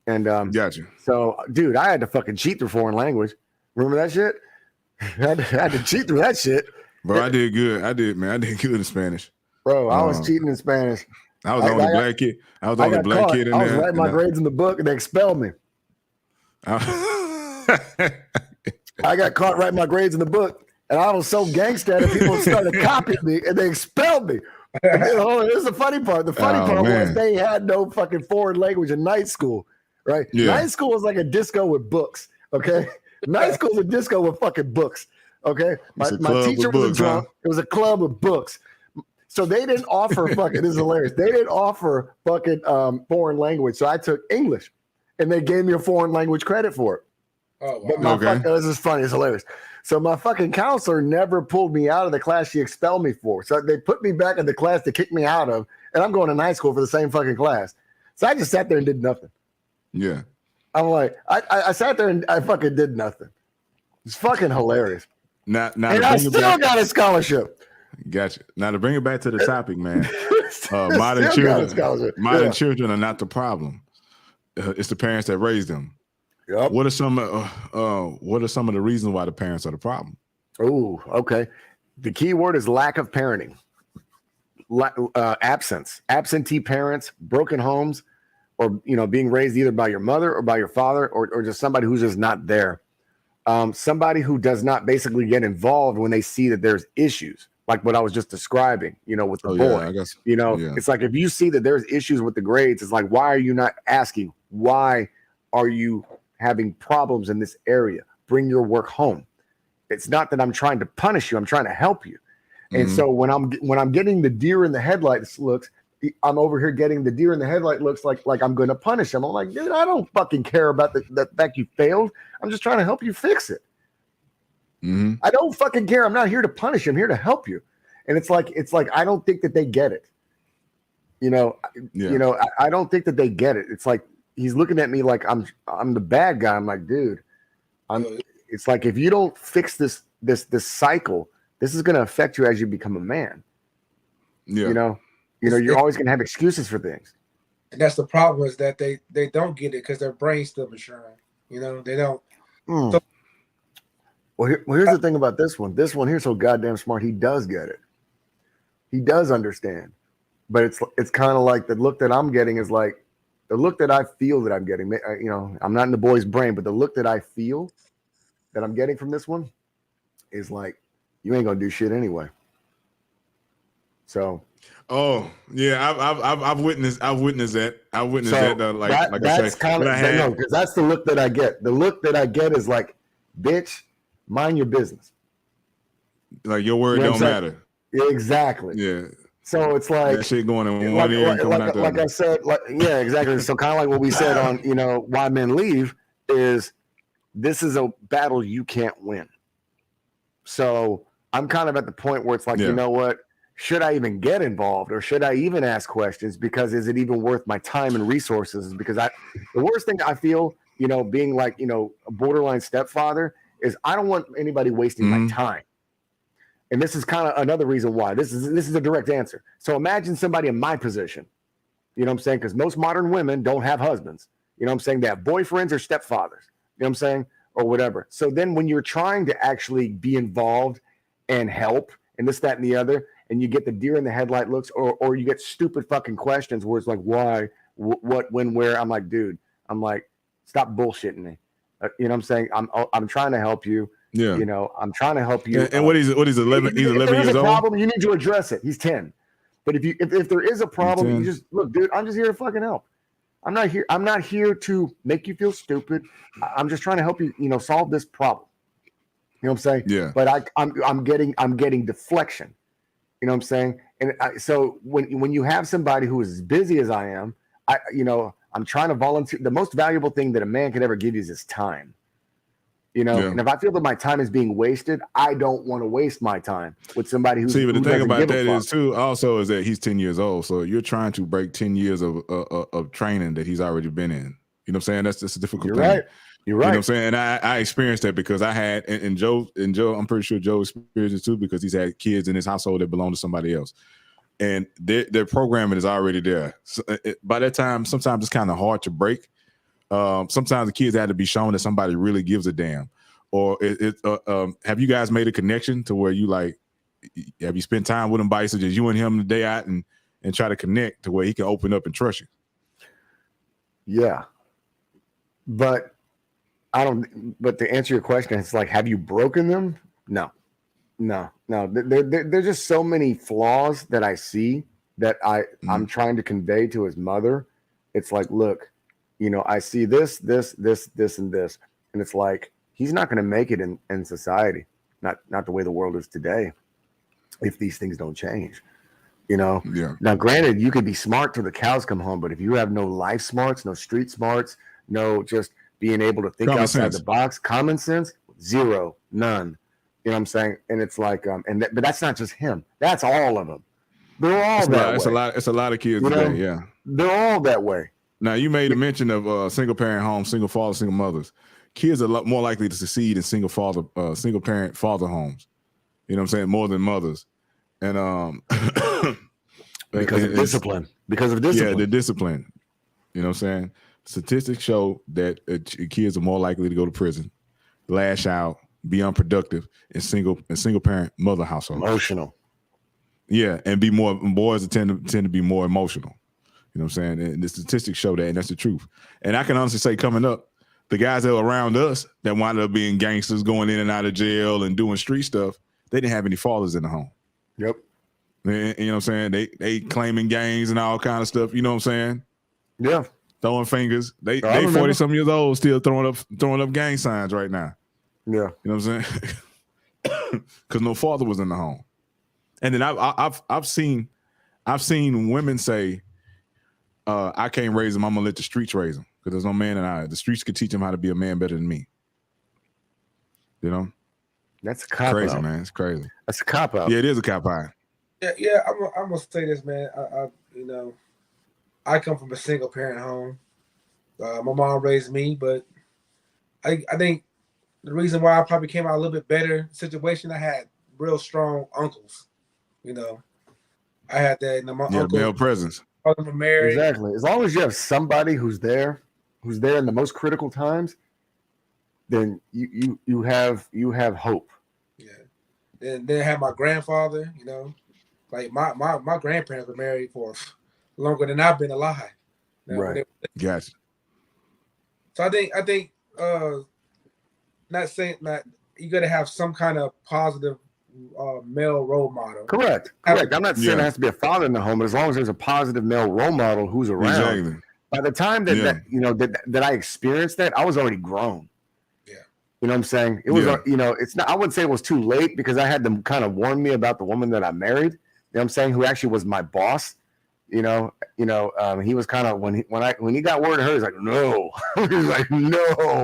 And gotcha. So, dude, I had to fucking cheat through foreign language. Remember that shit? I had to cheat through that shit. Bro, I did good. I did good in Spanish. Bro, I was cheating in Spanish. I was the only black kid. I was the only black kid in there. I was writing my grades in the book and they expelled me. I got caught writing my grades in the book, and I was so gangster that people started copying me, and they expelled me. And then, here's the funny part. The funny part was they had no fucking foreign language in night school, right? Yeah. Night school was like a disco with books, okay? Night school was a disco with fucking books, okay? My teacher was a drunk. Huh? It was a club with books. So they didn't offer fucking, this is hilarious. They didn't offer fucking foreign language. So I took English, and they gave me a foreign language credit for it. Oh, wow. But this is funny. It's hilarious. So my fucking counselor never pulled me out of the class she expelled me for. So they put me back in the class to kick me out of, and I'm going to night school for the same fucking class. So I just sat there and did nothing. Yeah. I'm like, I sat there and I fucking did nothing. It's fucking hilarious. Now and I still got a scholarship. Gotcha. Now to bring it back to the topic, man. Modern children are not the problem. It's the parents that raise them. Yep. What are some of the reasons why the parents are the problem? Oh, okay. The key word is lack of parenting, absence, absentee parents, broken homes, or being raised either by your mother or by your father, or just somebody who's just not there. Somebody who does not basically get involved when they see that there's issues, like what I was just describing. With the boy. I guess, It's like if you see that there's issues with the grades, it's like, why are you not asking? Why are you having problems in this area? Bring your work home. It's not that I'm trying to punish you. I'm trying to help you. And Mhm. so when I'm getting the deer in the headlights looks, I'm over here getting the deer in the headlight looks like I'm going to punish him. I'm like, dude, I don't fucking care about the fact you failed. I'm just trying to help you fix it. Mhm. I don't fucking care. I'm not here to punish you. I'm here to help you. And it's like I don't think that they get it. Yeah. I don't think that they get it. It's like he's looking at me like I'm the bad guy. I'm like, dude, it's like if you don't fix this cycle, this is going to affect you as you become a man. Yeah. You're always going to have excuses for things. And that's the problem, is that they don't get it because their brain's still maturing. They don't. Mm. So- Well, here's the thing about this one. This one here's so goddamn smart. He does get it. He does understand. But it's kind of like the look that I'm getting is like the look that I feel that I'm getting. I'm not in the boy's brain, but the look that I feel that I'm getting from this one is like, you ain't gonna do shit anyway. So. Oh yeah, I've witnessed that. I've witnessed that. That's kind of because that's the look that I get. The look that I get is like, bitch, mind your business. Like your word don't matter. Exactly. Yeah. So it's like that shit going in one ear and coming out the other. Like I said, yeah, exactly. So kind of like what we said on Why Men Leave is this is a battle you can't win. So I'm kind of at the point where it's like, you know what? Should I even get involved or should I even ask questions? Because is it even worth my time and resources? Because the worst thing I feel, being like, a borderline stepfather is I don't want anybody wasting my time. And this is kind of another reason why. This is a direct answer. So imagine somebody in my position. You know what I'm saying? Because most modern women don't have husbands. You know what I'm saying? They have boyfriends or stepfathers. You know what I'm saying? Or whatever. So then when you're trying to actually be involved and help and this, that, and the other, and you get the deer in the headlight looks, or you get stupid fucking questions where it's like, why, what, when, where. I'm like, dude, stop bullshitting me. You know what I'm saying? I'm trying to help you. Yeah. I'm trying to help you. And what is 11? He's 11 years old. If there is a problem, you need to address it. He's 10. But if there is a problem, you just look, dude, I'm just here to fucking help. I'm not here to make you feel stupid. I'm just trying to help you, solve this problem. You know what I'm saying? Yeah. But I'm getting deflection. You know what I'm saying? And so when you have somebody who is as busy as I am, I'm trying to volunteer. The most valuable thing that a man could ever give you is his time. And if I feel that my time is being wasted, I don't want to waste my time with somebody who's. See, but the thing about that is too, also, is that he's 10 years old. So you're trying to break 10 years of training that he's already been in. You know what I'm saying? That's just a difficult thing. Right. You're right. You know what I'm saying? And I experienced that because I had, and Joe, I'm pretty sure Joe experienced it too, because he's had kids in his household that belong to somebody else. And their programming is already there. So by that time, sometimes it's kind of hard to break. Sometimes the kids had to be shown that somebody really gives a damn. Or have you guys made a connection to where you have you spent time with him by just you and him the day out and try to connect to where he can open up and trust you? Yeah. But to answer your question, it's like, have you broken them? No. There's just so many flaws that I see that I'm trying to convey to his mother. It's like, look, I see this, and this. And it's like, he's not going to make it in society. Not the way the world is today. If these things don't change, Yeah. Now, granted, you could be smart till the cows come home, but if you have no life smarts, no street smarts, no just being able to think outside the box, common sense, zero, none. You know what I'm saying? And it's like, but that's not just him. That's all of them. They're all that way. It's a lot of kids today. Yeah, they're all that way. Now, you made a mention of single parent homes, single fathers, single mothers. Kids are a lot more likely to succeed in single parent father homes. You know what I'm saying? More than mothers. And because of discipline. Yeah, the discipline. You know what I'm saying? Statistics show that kids are more likely to go to prison, lash out, be unproductive in single parent mother household. Emotional. Yeah, and boys tend to be more emotional. You know what I'm saying? And the statistics show that, and that's the truth. And I can honestly say, coming up, the guys that were around us that wound up being gangsters, going in and out of jail and doing street stuff, they didn't have any fathers in the home. Yep. And, you know what I'm saying? They claiming gangs and all kind of stuff. You know what I'm saying? Yeah. Throwing fingers. They 40-some years old, still throwing up gang signs right now. Yeah. You know what I'm saying? because no father was in the home. And then I've seen women say, I can't raise him. I'm gonna let the streets raise him because there's no man in I. The streets could teach him how to be a man better than me. You know, That's a cop crazy, out. man. It's crazy. That's a cop out. Yeah, it is a cop out. Yeah. I'm gonna say this, man. I come from a single parent home. My mom raised me, but I think the reason why I probably came out a little bit better situation, I had real strong uncles. I had that. My uncle, male presence. all of them were married. Exactly. As long as you have somebody who's there in the most critical times, then you have hope. Yeah. Then I had my grandfather. Like my grandparents were married for longer than I've been alive. Right. Gotcha. So I think not saying that you got to have some kind of positive male role model. Correct. I'm not saying there has to be a father in the home, but as long as there's a positive male role model who's around. Exactly. By the time that I experienced that, I was already grown. Yeah. You know what I'm saying? It was it's not. I wouldn't say it was too late because I had them kind of warn me about the woman that I married. You know what I'm saying? Who actually was my boss. He was kind of when he got word of her, he's like, no. He was like, no.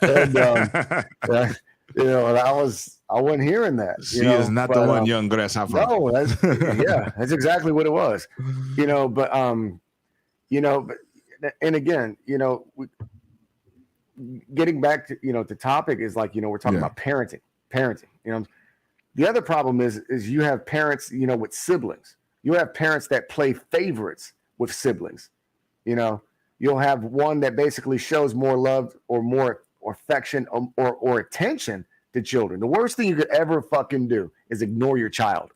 And and I wasn't hearing that. She is not the one, young grasshopper. No, that's exactly what it was. And again, getting back to the topic is like we're talking about parenting. The other problem is you have parents with siblings. You have parents that play favorites with siblings. You'll have one that basically shows more love or more affection or attention to children. The worst thing you could ever fucking do is ignore your child.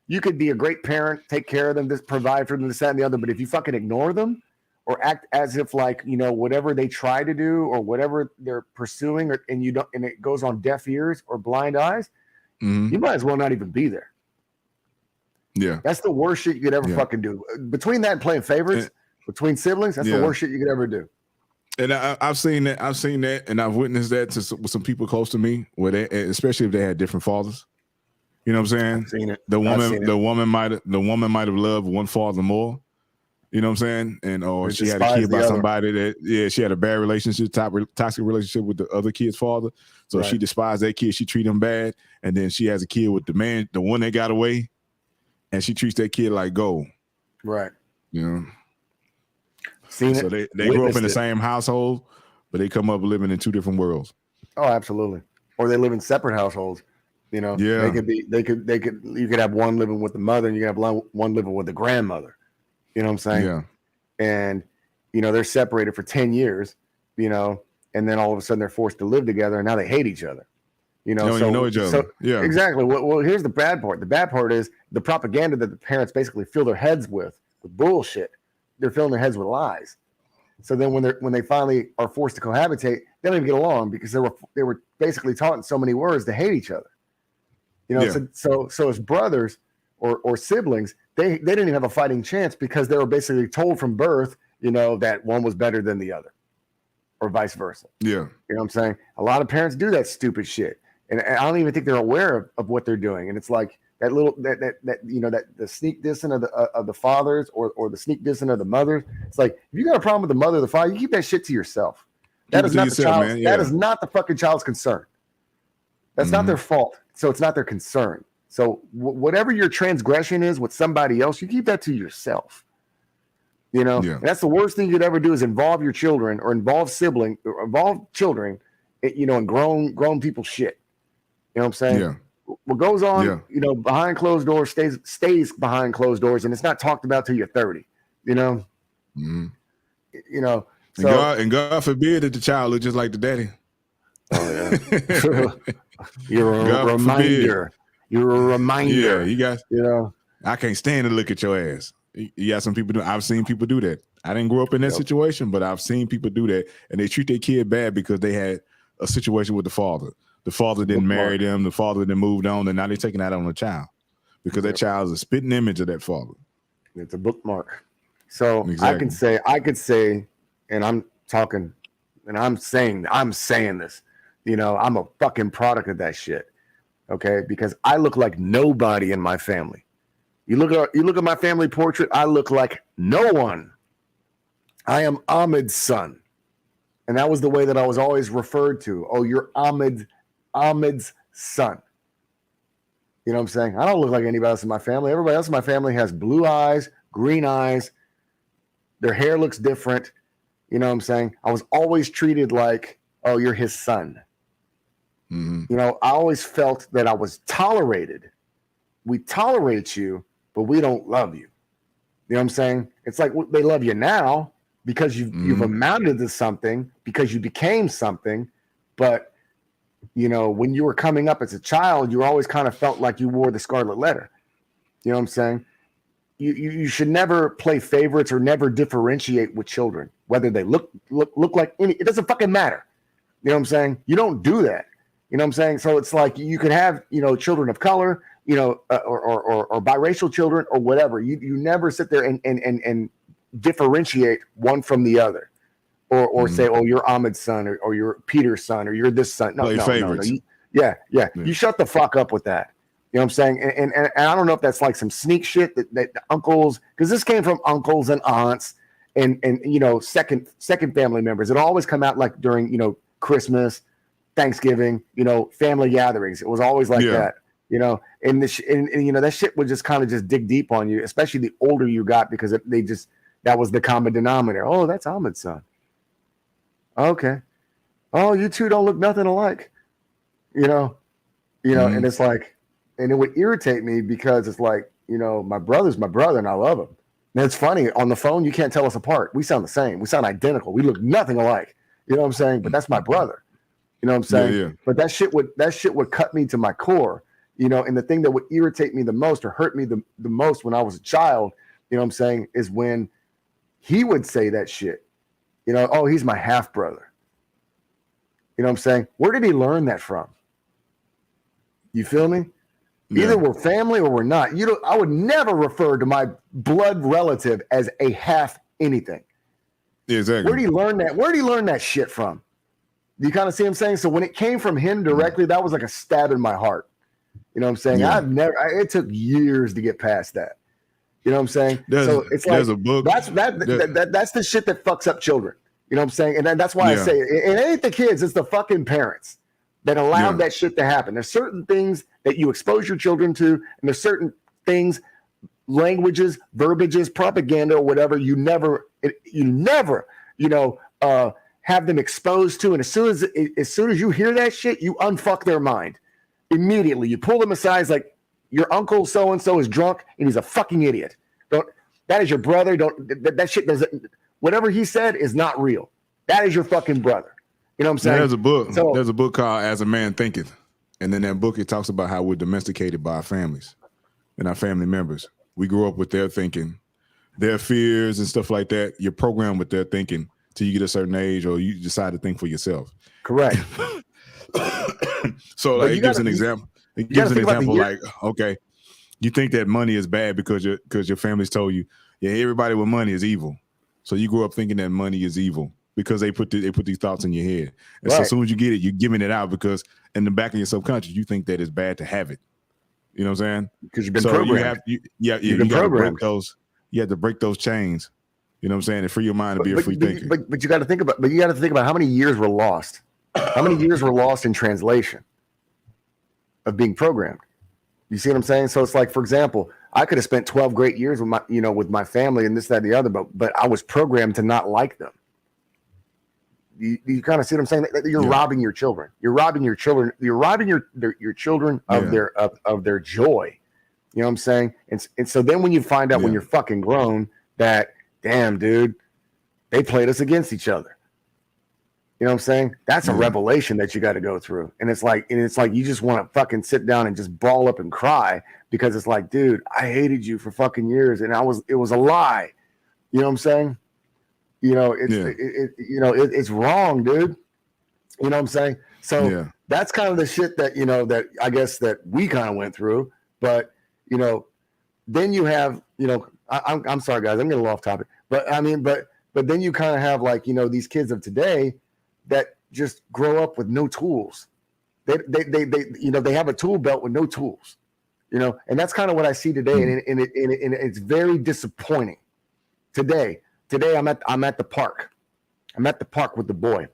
You could be a great parent, take care of them, just provide for them, this, that, and the other. But if you fucking ignore them or act as if like, whatever they try to do or whatever they're pursuing and it goes on deaf ears or blind eyes, you might as well not even be there. Yeah. That's the worst shit you could ever fucking do. Between that and playing favorites, between siblings, that's the worst shit you could ever do. And I've seen that, and I've witnessed that with some people close to me, especially if they had different fathers. You know what I'm saying? I've seen it. The woman might have loved one father more. You know what I'm saying? And she had a kid by somebody that she had a bad relationship, toxic relationship with the other kid's father. So she despised that kid. She treat him bad, and then she has a kid with the one that got away, and she treats that kid like gold. Right. So they grew up in the same household, but they come up living in two different worlds. Oh, absolutely. Or they live in separate households. They could you could have one living with the mother and you could have one living with the grandmother. You know what I'm saying? Yeah. And they're separated for 10 years, and then all of a sudden they're forced to live together and now they hate each other. They don't even know each other. Exactly. Well, here's the bad part. The bad part is the propaganda that the parents basically fill their heads with bullshit. They're filling their heads with lies. So then when they finally are forced to cohabitate, they don't even get along because they were basically taught in so many words to hate each other. So as brothers or siblings, they didn't even have a fighting chance because they were basically told from birth, that one was better than the other, or vice versa. Yeah. You know what I'm saying? A lot of parents do that stupid shit. And I don't even think they're aware of what they're doing. And it's like that the sneak dissing of the fathers or the sneak dissing of the mothers. It's like, if you got a problem with the mother or the father, you keep that shit to yourself. That is not the child. That is not the fucking child's concern. That's not their fault. So it's not their concern. So whatever your transgression is with somebody else, you keep that to yourself. And that's the worst thing you could ever do is involve your children or involve children, in grown people shit. You know what I'm saying? Yeah. What goes on, behind closed doors stays behind closed doors, and it's not talked about till you're 30. Mm-hmm. So and God forbid that the child look just like the daddy. Oh yeah. You're a reminder. You're a reminder. Yeah, you guys. I can't stand to look at your ass. You got some people do. I've seen people do that. I didn't grow up in that situation, but I've seen people do that, and they treat their kid bad because they had a situation with the father. The father didn't marry them. The father then moved on, and now they're taking that on the child because that child is a spitting image of that father. It's a bookmark. So exactly. I could say, and I'm talking, and I'm saying this. You know, I'm a fucking product of that shit. Okay, because I look like nobody in my family. You look at my family portrait, I look like no one. I am Ahmed's son. And that was the way that I was always referred to. Oh, you're Ahmed's son. You know what I'm saying? I don't look like anybody else in my family. Everybody else in my family has blue eyes, green eyes. Their hair looks different. You know what I'm saying? I was always treated like, oh, you're his son. Mm-hmm. You know, I always felt that I was tolerated. We tolerate you, but we don't love you. You know what I'm saying? It's like they love you now because you've amounted to something, because you became something. But, you know, when you were coming up as a child, you always kind of felt like you wore the scarlet letter. You know what I'm saying? You should never play favorites or never differentiate with children, whether they look like any. It doesn't fucking matter. You know what I'm saying? You don't do that. You know what I'm saying? So it's like you could have, you know, children of color, you know, or biracial children or whatever. You never sit there and differentiate one from the other, or say, oh, you're Ahmed's son, or you're Peter's son, or you're this son. No, Play favorites. Yeah. You shut the fuck up with that. You know what I'm saying? And I don't know if that's like some sneak shit that uncles, because this came from uncles and aunts and you know, second family members. It always come out like during, you know, Christmas, Thanksgiving, you know, family gatherings. It was always like that, you know, and you know, that shit would just kind of just dig deep on you, especially the older you got, because that was the common denominator. Oh, that's Ahmed's son. Okay. Oh, you two don't look nothing alike, you know, and it's like, and it would irritate me because it's like, you know, my brother's my brother and I love him. And it's funny, on the phone, you can't tell us apart. We sound the same. We sound identical. We look nothing alike. You know what I'm saying? But that's my brother. You know what I'm saying? Yeah. But that shit would cut me to my core, you know, and the thing that would irritate me the most or hurt me the most when I was a child, you know what I'm saying, is when he would say that shit. You know, oh, he's my half brother. You know what I'm saying? Where did he learn that from? You feel me? Yeah. Either we're family or we're not. I would never refer to my blood relative as a half anything. Exactly. Where did he learn that? Where did he learn that shit from? You kind of see what I'm saying? So when it came from him directly, that was like a stab in my heart. You know what I'm saying? Yeah. It took years to get past that. You know what I'm saying? There's a book. That's the shit that fucks up children. You know what I'm saying? And that's why I say it ain't the kids, it's the fucking parents that allowed that shit to happen. There's certain things that you expose your children to, and there's certain things, languages, verbiages, propaganda, or whatever, you never, you know, have them exposed to. And as soon as you hear that shit, you unfuck their mind immediately. You pull them aside. It's like, your uncle so-and-so is drunk and he's a fucking idiot. That is your brother. That shit doesn't, whatever he said is not real. That is your fucking brother. You know what I'm saying? There's a book called As a Man Thinketh. And in that book, it talks about how we're domesticated by our families and our family members. We grew up with their thinking, their fears and stuff like that. You're programmed with their thinking till you get a certain age or you decide to think for yourself. Correct. So like, it gives an example. It gives an example like, okay, you think that money is bad because your family's told you, yeah, everybody with money is evil. So you grew up thinking that money is evil because they put these thoughts in your head. And so as soon as you get it, you're giving it out because in the back of your subconscious, you think that it's bad to have it. You know what I'm saying? Because you've been programmed. You have to break those chains. You know what I'm saying? And free your mind to be a free thinker. But you got to think about how many years were lost. How many years were lost in translation of being programmed? You see what I'm saying? So it's like, for example, I could have spent 12 great years with my family and this, that, and the other, but I was programmed to not like them. You kind of see what I'm saying? You're robbing your children. You're robbing your children. You're robbing your children of their joy. You know what I'm saying? And so then when you find out when you're fucking grown that, damn, dude, they played us against each other. You know what I'm saying? That's a revelation that you got to go through. And it's like you just want to fucking sit down and just ball up and cry because it's like, dude, I hated you for fucking years and it was a lie. You know what I'm saying? You know, it's wrong, dude. You know what I'm saying? So that's kind of the shit that, you know, that I guess that we kind of went through. But, you know, then you have, you know, I'm sorry, guys, I'm getting a little off topic. But I mean, but then you kind of have like, you know, these kids of today that just grow up with no tools. They they have a tool belt with no tools, and that's kind of what I see today, and it's very disappointing. Today I'm at the park. I'm at the park with the boy.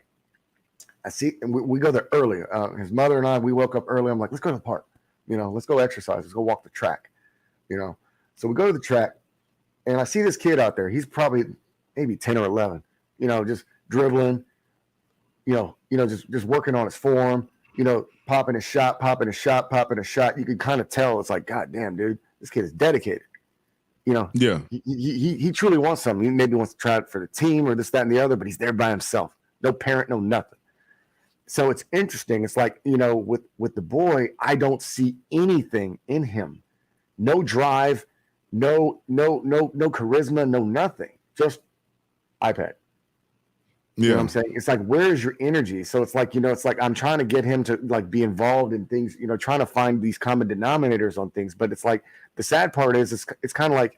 I see, and we go there early. His mother and I, we woke up early. I'm like, let's go to the park. Let's go exercise. Let's go walk the track. So we go to the track, and I see this kid out there. He's probably maybe 10 or 11. Just dribbling. Just working on his form. Popping a shot. You can kind of tell. It's like, God damn, dude, this kid is dedicated. Yeah. He truly wants something. He maybe wants to try it for the team or this, that, and the other, but he's there by himself. No parent, no nothing. So it's interesting. It's like, with the boy, I don't see anything in him. No drive, no charisma, no nothing. Just iPad. Yeah. You know what I'm saying? It's like, where's your energy? So it's like, it's like I'm trying to get him to like be involved in things, trying to find these common denominators on things. But it's like, the sad part is it's kind of like,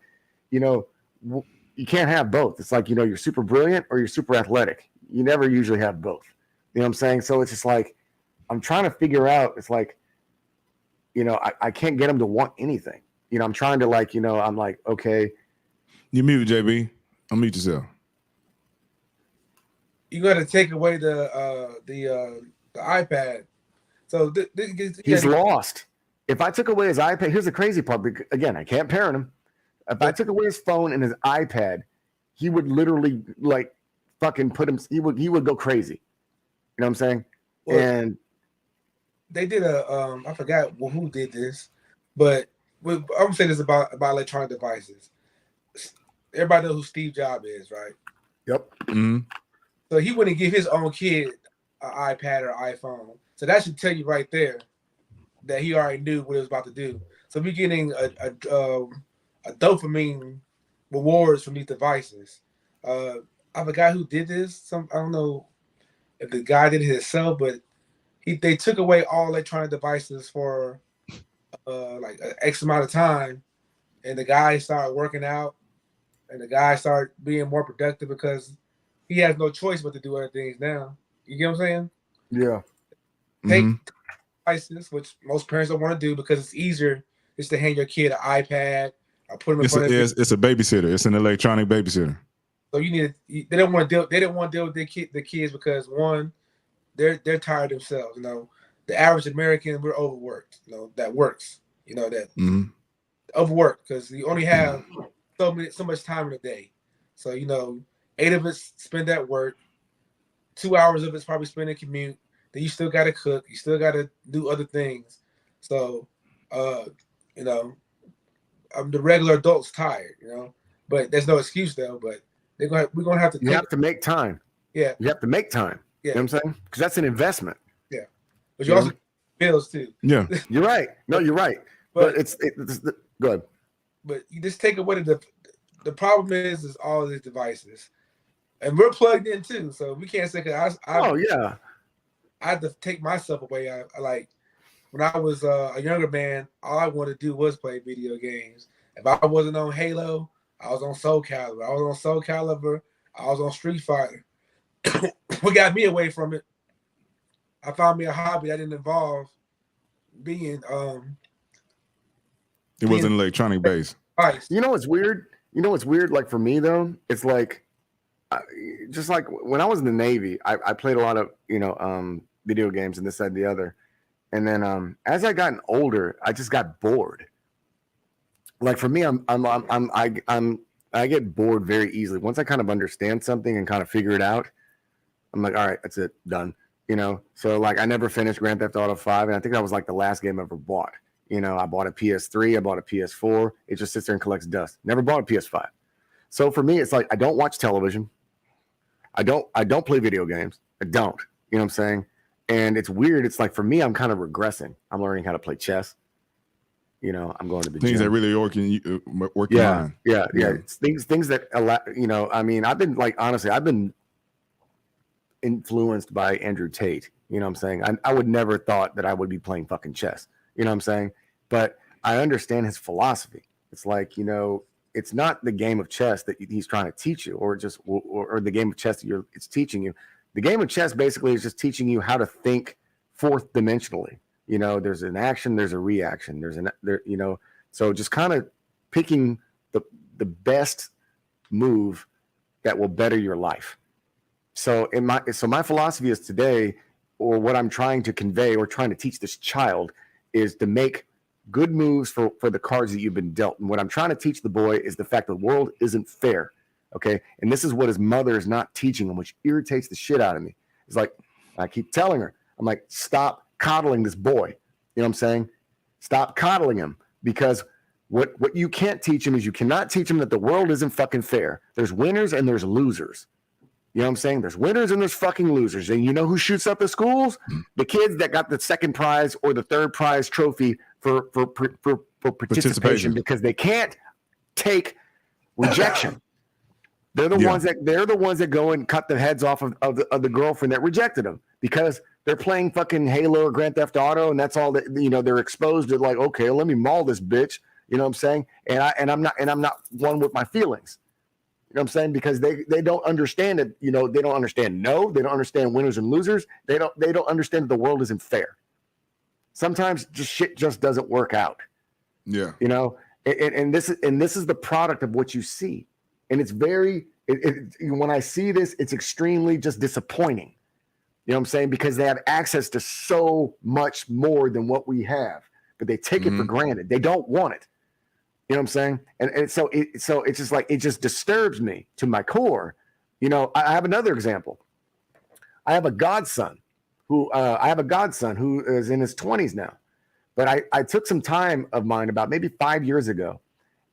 you can't have both. It's like, you're super brilliant or you're super athletic. You never usually have both. You know what I'm saying? So it's just like, I'm trying to figure out, it's like, I can't get him to want anything. I'm trying to like, I'm like, okay. You mute, JB. Unmute yourself. You got to take away the iPad. So he's lost. If I took away his iPad, here's the crazy part. Again, I can't parent him. If I took away his phone and his iPad, he would literally like fucking put him. He would go crazy. You know what I'm saying? Well, and they did I forgot who did this, but I'm gonna say this about electronic devices. Everybody knows who Steve Jobs is, right? Yep. Mm-hmm. So he wouldn't give his own kid an iPad or iPhone. So that should tell you right there that he already knew what he was about to do. So we're getting a dopamine rewards from these devices. I forgot who did this. I don't know if the guy did it himself, but they took away all electronic devices for like an X amount of time, and the guy started working out, and the guy started being more productive because he has no choice but to do other things now. You get what I'm saying? Yeah. Take devices, which most parents don't want to do because it's easier just to hand your kid an iPad or put them in front of it. It's a babysitter. It's an electronic babysitter. So they don't want to deal. They didn't want to deal with the kids because one, they're tired themselves. The average American, we're overworked. That works. That overworked because you only have so much time in a day. So 8 of us spend at work. 2 hours of it's probably spent in commute. Then you still got to cook. You still got to do other things. So, the regular adult's tired. But there's no excuse though. But we're gonna have to. You have to make time. Yeah. You have to make time. Yeah. You know what I'm saying? Because that's an investment. Yeah. But you also bills too. Yeah. You're right. No, you're right. But it's go ahead. But you just take away the problem is all of these devices. And we're plugged in too, so we can't say. I had to take myself away. I like when I was a younger man. All I wanted to do was play video games. If I wasn't on Halo, I was on Soul Calibur. I was on Street Fighter. What got me away from it? I found me a hobby that didn't involve being. It wasn't electronic based. You know what's weird? Like for me though, it's like. Just like when I was in the Navy, I played a lot of video games and this, that, and the other, and then as I gotten older, I just got bored. Like for me, I get bored very easily. Once I kind of understand something and kind of figure it out, I'm like, all right, that's it, done. So like I never finished Grand Theft Auto 5, and I think that was like the last game I ever bought. I bought a PS3, I bought a PS4. It just sits there and collects dust. Never bought a PS5. So for me, it's like I don't watch television. I don't play video games. I don't. You know what I'm saying? And it's weird. It's like for me, I'm kind of regressing. I'm learning how to play chess. I'm going to the things gym. that really working. Yeah. It's things that allow. I've been like honestly, I've been influenced by Andrew Tate. You know what I'm saying? I would never thought that I would be playing fucking chess. You know what I'm saying? But I understand his philosophy. It's like it's not the game of chess that he's trying to teach you, or the game of chess that it's teaching you. The game of chess basically is just teaching you how to think fourth dimensionally. You know, there's an action, there's a reaction, you know, so just kind of picking the best move that will better your life. So my philosophy is today, or what I'm trying to convey or trying to teach this child, is to make good moves for the cards that you've been dealt. And what I'm trying to teach the boy is the fact that the world isn't fair. Okay. And this is what his mother is not teaching him, which irritates the shit out of me. It's like, I keep telling her, I'm like, stop coddling this boy. You know what I'm saying? Stop coddling him, because what you can't teach him is you cannot teach him that the world isn't fucking fair. There's winners and there's losers. You know what I'm saying? There's winners and there's fucking losers. And you know who shoots up the schools? The kids that got the second prize or the third prize trophy for participation, because they can't take rejection. They're the ones that go and cut the heads off of the girlfriend that rejected them, because they're playing fucking Halo or Grand Theft Auto, and that's all that, you know, they're exposed to, like, okay, let me maul this bitch. You know what I'm saying? And I'm not one with my feelings. You know what I'm saying? Because they don't understand it. You know, they don't understand. No, they don't understand winners and losers. They don't understand that the world isn't fair. Sometimes shit just doesn't work out. Yeah. You know, and this is the product of what you see. And it's when I see this, it's extremely just disappointing. You know what I'm saying? Because they have access to so much more than what we have, but they take it for granted. They don't want it. You know what I'm saying? And so it's just like, it just disturbs me to my core. You know, I have another example. I have a godson who is in his 20s now. But I took some time of mine about maybe 5 years ago,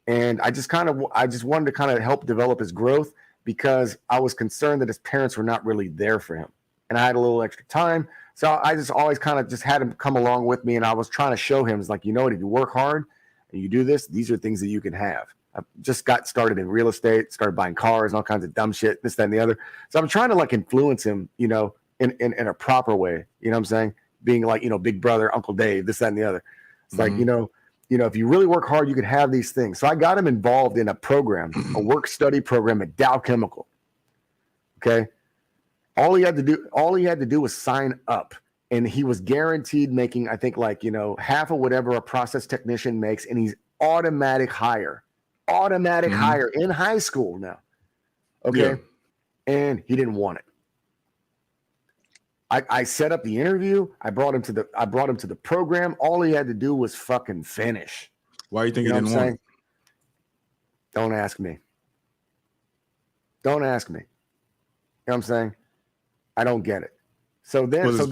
and I just wanted to kind of help develop his growth, because I was concerned that his parents were not really there for him. And I had a little extra time. So I just always kind of just had him come along with me, and I was trying to show him, it's like, you know what, if you work hard and you do this, these are things that you can have. I just got started in real estate, started buying cars and all kinds of dumb shit, this, that, and the other. So I'm trying to like influence him, you know, in a proper way. You know what I'm saying? Being like, you know, big brother, Uncle Dave, this, that, and the other. It's like, you know, if you really work hard, you could have these things. So I got him involved in a program, a work study program at Dow Chemical. Okay. All he had to do was sign up, and he was guaranteed making, I think, like, you know, half of whatever a process technician makes. And he's automatic hire in high school now. Okay. Yeah. And he didn't want it. I set up the interview. I brought him to the program. All he had to do was fucking finish. Why do you think he didn't want it? Don't ask me. Don't ask me. You know what I'm saying? I don't get it. So then was his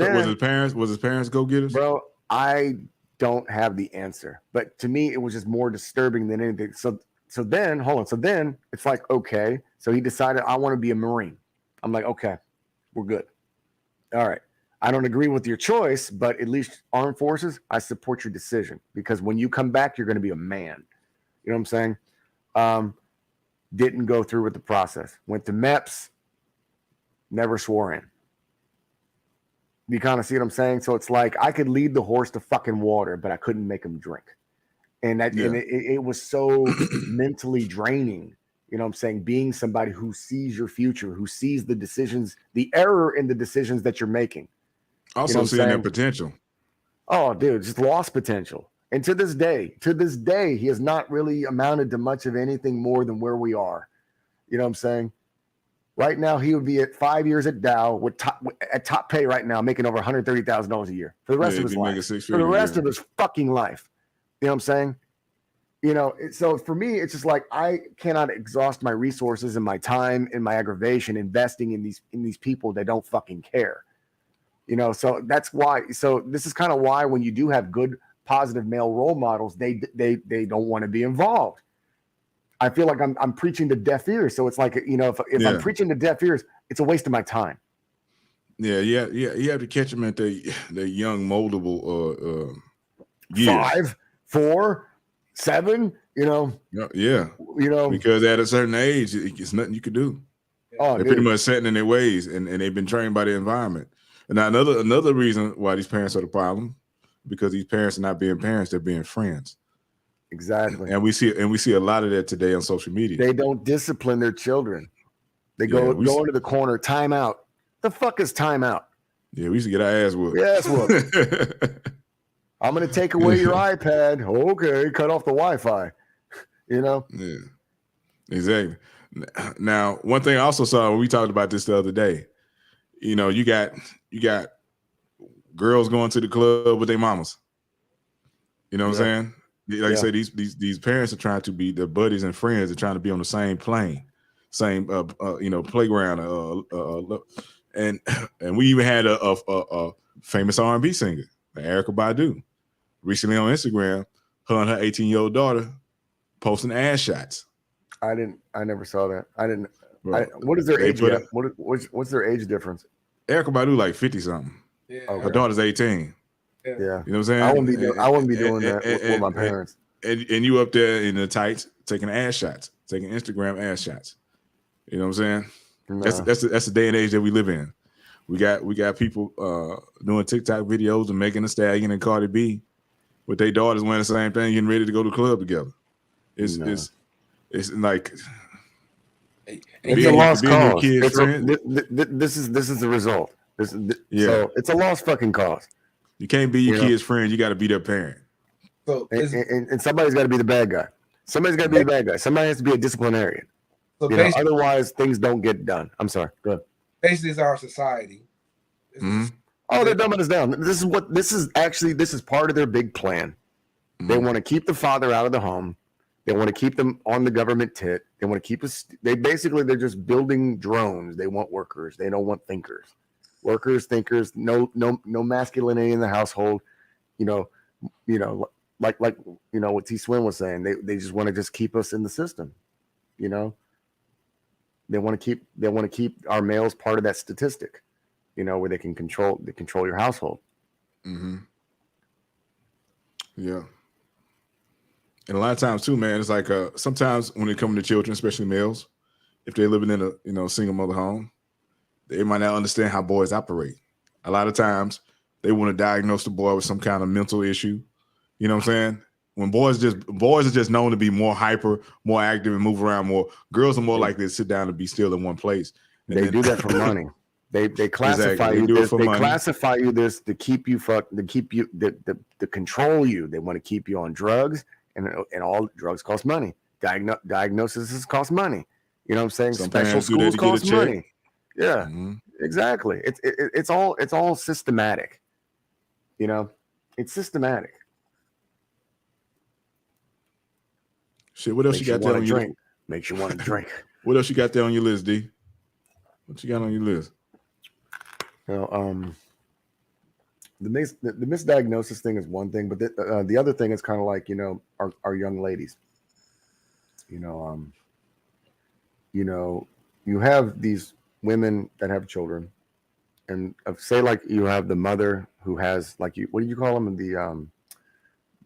parents go-getters? Bro, I don't have the answer. But to me, it was just more disturbing than anything. So then, hold on. So then it's like, okay. So he decided, I want to be a Marine. I'm like, okay, we're good. All right. I don't agree with your choice, but at least armed forces, I support your decision, because when you come back, you're going to be a man. You know what I'm saying? Didn't go through with the process. Went to MEPS, never swore in. You kind of see what I'm saying? So it's like, I could lead the horse to fucking water, but I couldn't make him drink. And it was so mentally draining. You know what I'm saying? Being somebody who sees your future, who sees the decisions, the error in the decisions that you're making. Also, you know, seeing that potential. Oh, dude, just lost potential. And to this day, he has not really amounted to much of anything more than where we are. You know what I'm saying? Right now, he would be at 5 years at Dow at top pay right now, making over $130,000 a year for the rest of his life. For the rest of his fucking life. You know what I'm saying? You know, so for me, it's just like, I cannot exhaust my resources and my time and my aggravation investing in these people that don't fucking care. You know, so that's why. So this is kind of why when you do have good, positive male role models, they don't want to be involved. I feel like I'm preaching to deaf ears. So it's like, you know, if I'm preaching to deaf ears, it's a waste of my time. Yeah. You have to catch them at the young, moldable years. 5, 4, 7. You know. Yeah. You know, because at a certain age, it's nothing you can do. They're pretty much setting in their ways, and they've been trained by the environment. And now another reason why these parents are the problem, because these parents are not being parents; they're being friends. Exactly. And we see a lot of that today on social media. They don't discipline their children. They go into the corner, time out. The fuck is timeout? Yeah, we used to get our ass whooped. Yes, whooped. I'm going to take away your iPad. Okay, cut off the Wi-Fi. You know? Yeah, exactly. Now, one thing I also saw when we talked about this the other day, you know, you got girls going to the club with their mamas. You know what I'm saying? Like I say, these parents are trying to be their buddies and friends. They're trying to be on the same plane, same playground. And we even had a famous R&B singer, Erykah Badu, recently on Instagram, her and her 18-year-old daughter posting ass shots. I never saw that. I didn't. Bro, what is their age gap? What's their age difference? Erykah Badu like 50 something. Yeah. Okay. Her daughter's 18. Yeah. You know what I'm saying? I wouldn't be doing that with my parents. And you up there in the tights taking ass shots, taking Instagram ass shots. You know what I'm saying? No. That's the day and age that we live in. We got people doing TikTok videos and Megan Thee Stallion and Cardi B with their daughters wearing the same thing, getting ready to go to the club together. It's like it's a lost cause. This is the result. So it's a lost fucking cause. You can't be your kid's friend. You got to be their parent. So and somebody's got to be the bad guy. Somebody's got to be the bad guy. Somebody has to be a disciplinarian. So otherwise, things don't get done. I'm sorry. Go ahead. Basically, it's our society. Oh, they're dumbing us down. This is part of their big plan. Mm-hmm. They want to keep the father out of the home. They want to keep them on the government tit. They want to keep us. They're just building drones. They want workers. They don't want thinkers. Workers, thinkers. No masculinity in the household. Like what T. Swin was saying. They just want to just keep us in the system. You know. They want to keep our males part of that statistic. You know, where they control your household. Mm-hmm. Yeah. And a lot of times too, man, it's like sometimes when it comes to children, especially males, if they're living in a single mother home, they might not understand how boys operate. A lot of times they want to diagnose the boy with some kind of mental issue. You know what I'm saying? When boys are just known to be more hyper, more active, and move around more. Girls are more likely to sit down and be still in one place. And they do that for money. They classify you this. They classify you this to keep you to control you. They want to keep you on drugs. And all drugs cost money. Diagnoses cost money. You know what I'm saying? Special schools cost money. Yeah, exactly. It's all systematic. You know, it's systematic. Shit, what else you got there on your list? Makes you want to drink. What else you got there on your list, D? What you got on your list? The misdiagnosis thing is one thing, but the other thing is kind of like, our young ladies. You have these women that have children, and say like you have the mother who has what do you call them?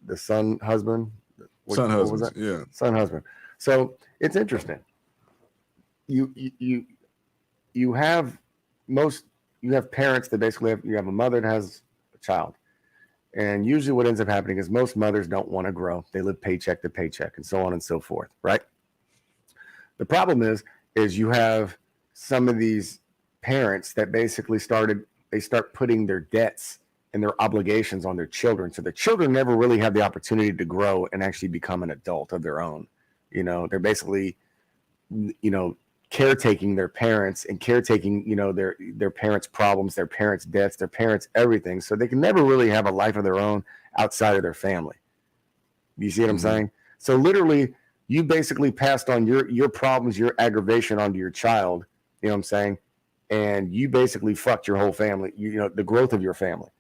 The son husband. Son husband. Yeah. Son husband. So it's interesting. You have parents that basically you have a mother that has child, and usually what ends up happening is most mothers don't want to grow. They live paycheck to paycheck and so on and so forth, right? The problem is you have some of these parents that basically start putting their debts and their obligations on their children, so the children never really have the opportunity to grow and actually become an adult of their own. They're basically caretaking their parents and caretaking, their parents' problems, their parents' debts, their parents' everything. So they can never really have a life of their own outside of their family. You see what I'm saying? So literally, you basically passed on your problems, your aggravation onto your child. You know what I'm saying? And you basically fucked your whole family. The growth of your family.